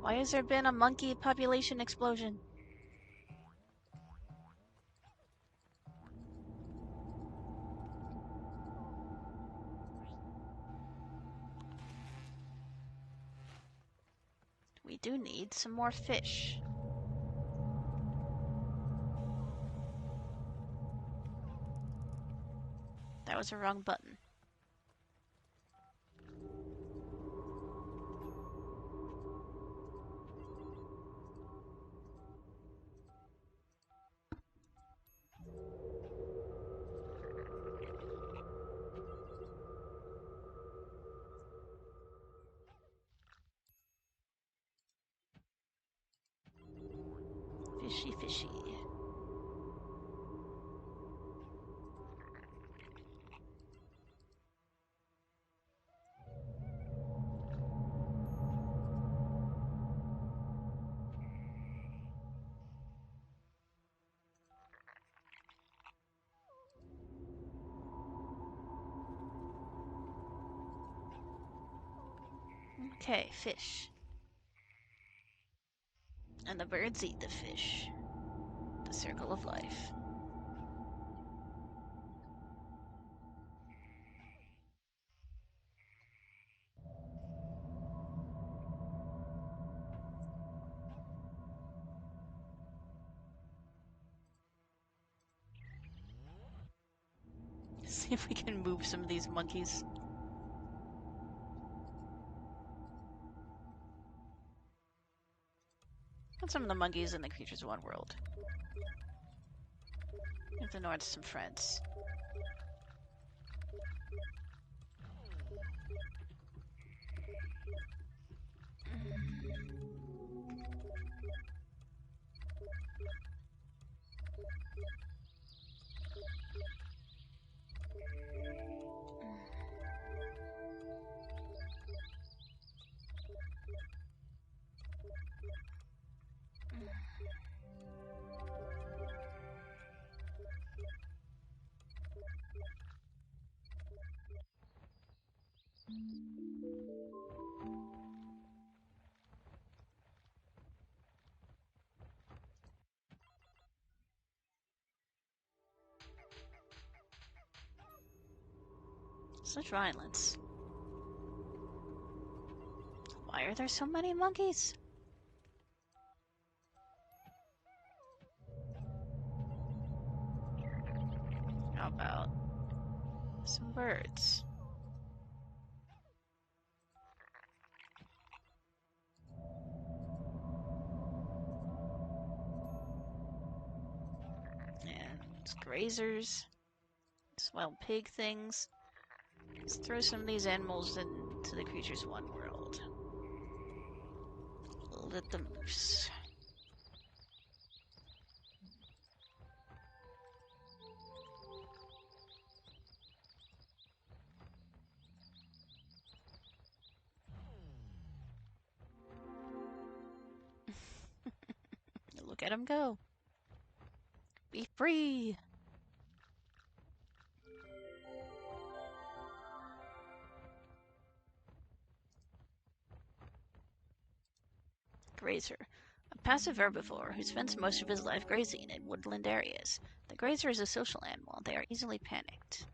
Why has there been a monkey population explosion? We do need some more fish. That was the wrong button. Fishy, fishy. Okay, fish. And the birds eat the fish. The circle of life. See if we can move some of these monkeys. Put some of the monkeys in the Creatures of One World. Give the Nords some friends. Such violence. Why are there so many monkeys? How about some birds? And grazers. Wild pig things. Let's throw some of these animals into the Creatures One world. Let them loose. Look at them go. Be free! Grazer. A passive herbivore who spends most of his life grazing in woodland areas. The grazer is a social animal. They are easily panicked.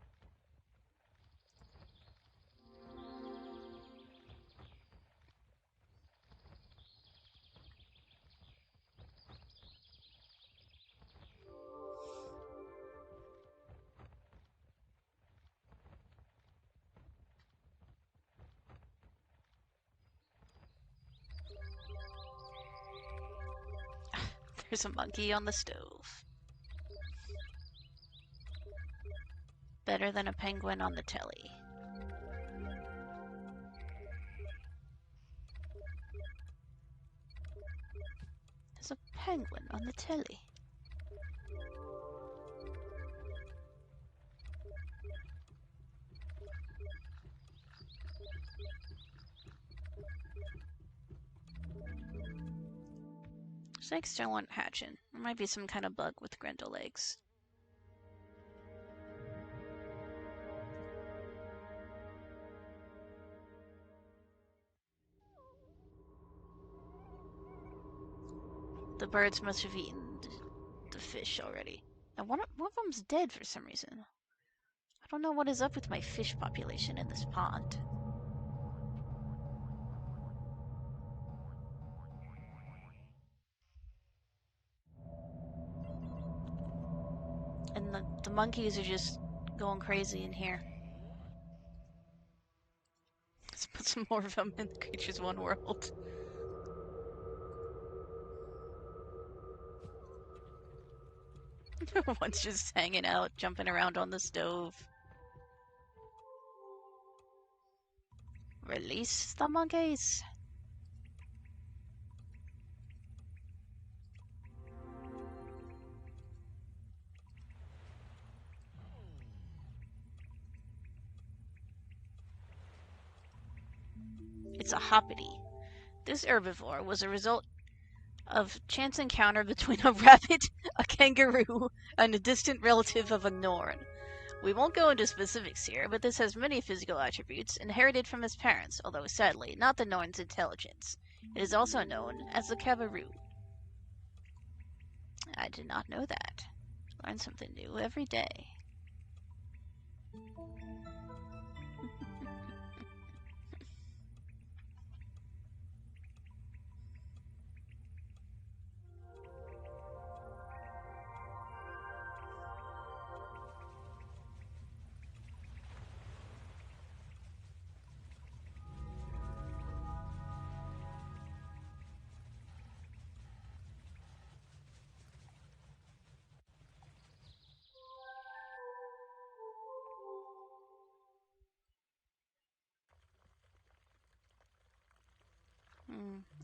There's a monkey on the stove. Better than a penguin on the telly. There's a penguin on the telly. Eggs still aren't hatching. There might be some kind of bug with Grendel eggs. The birds must have eaten the fish already. And one of them's dead for some reason. I don't know what is up with my fish population in this pond. And the monkeys are just going crazy in here. Let's put some more of them in the Creatures One world. One's just hanging out, jumping around on the stove. Release the monkeys! It's a hoppity. This herbivore was a result of chance encounter between a rabbit, a kangaroo, and a distant relative of a Norn. We won't go into specifics here, but this has many physical attributes inherited from its parents, although sadly not the Norn's intelligence. It is also known as the Kabaroo. I did not know that. Learn something new every day.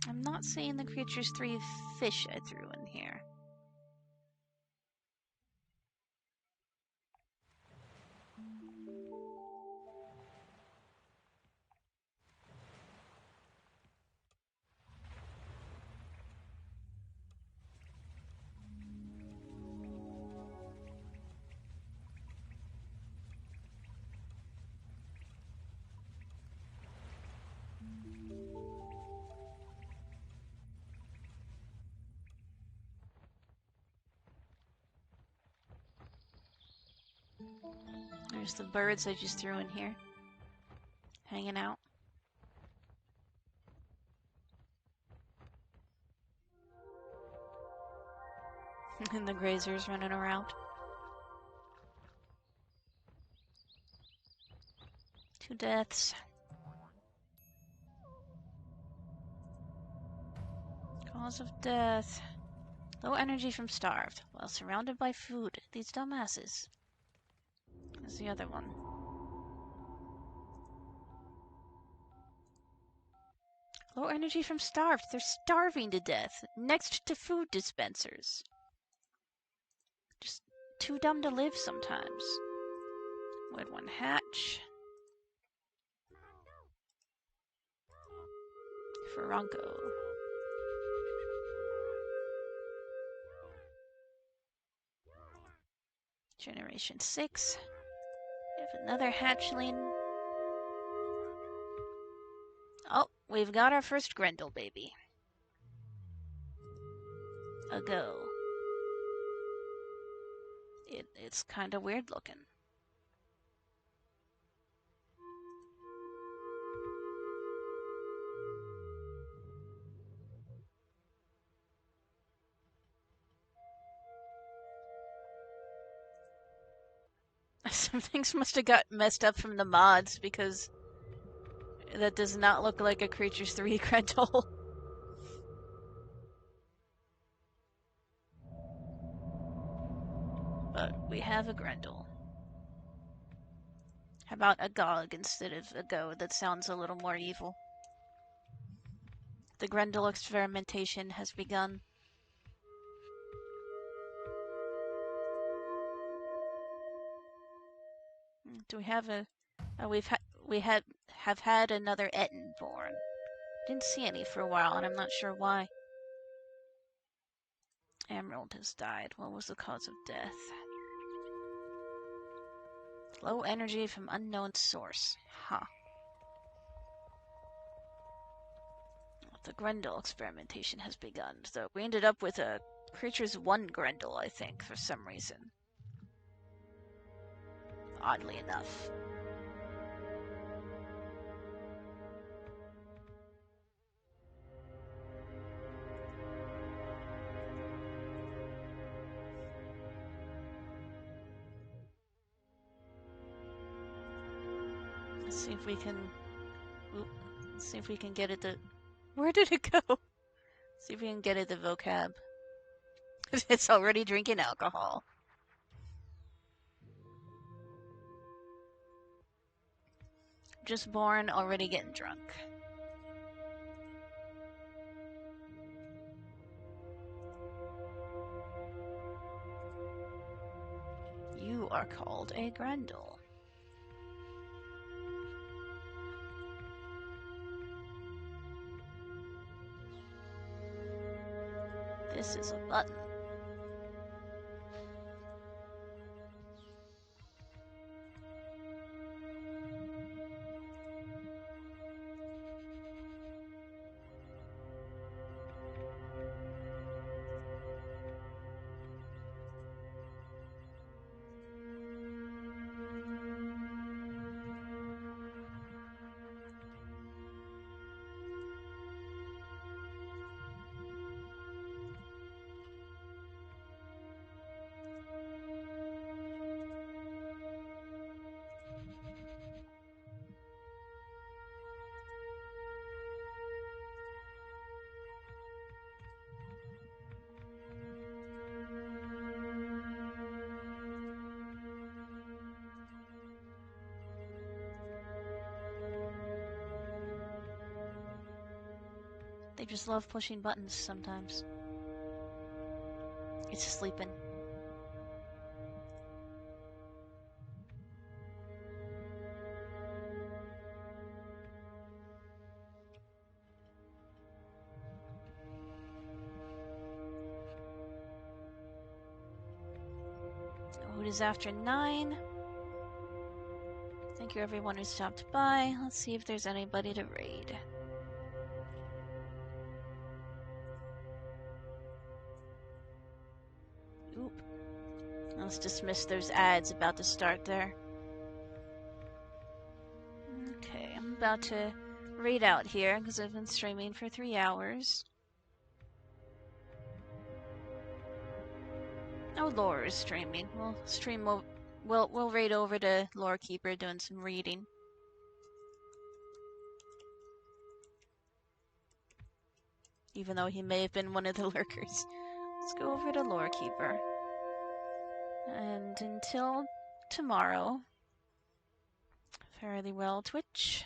I'm not seeing the Creatures 3 fish I threw in here. There's the birds I just threw in here. Hanging out. And the grazers running around. 2 deaths. Cause of death. Low energy from starved. While surrounded by food. These dumbasses. There's the other one. Low energy from starved. They're starving to death. Next to food dispensers. Just too dumb to live sometimes. Would one hatch? Franco. Generation 6. We have another hatchling. Oh, we've got our first Grendel baby. A go. It's kind of weird looking. Some things must have got messed up from the mods because that does not look like a Creatures 3 Grendel. But we have a Grendel. How about a Gog instead of a Go? That sounds a little more evil. The Grendel experimentation has begun. Do we have a... we have had another Etten born. Didn't see any for a while, and I'm not sure why. Emerald has died. What was the cause of death? Low energy from unknown source. Huh. The Grendel experimentation has begun. So we ended up with a Creatures 1 Grendel, I think, for some reason. Oddly enough. Let's see if we can... let's see if we can get it to... Where did it go? See if we can get it to vocab. It's already drinking alcohol. Just born, already getting drunk. You are called a Grendel. This is a button. They just love pushing buttons sometimes. It's sleeping. Oh, it is after 9. Thank you everyone who stopped by. Let's see if there's anybody to raid. Oop. Let's dismiss those ads about to start there. Okay, I'm about to raid out here because I've been streaming for 3 hours. Oh, Lore is streaming. We'll stream. We'll raid over to Lore Keeper doing some reading. Even though he may have been one of the lurkers. Let's go over to Lore Keeper. And until tomorrow, fairly well, Twitch.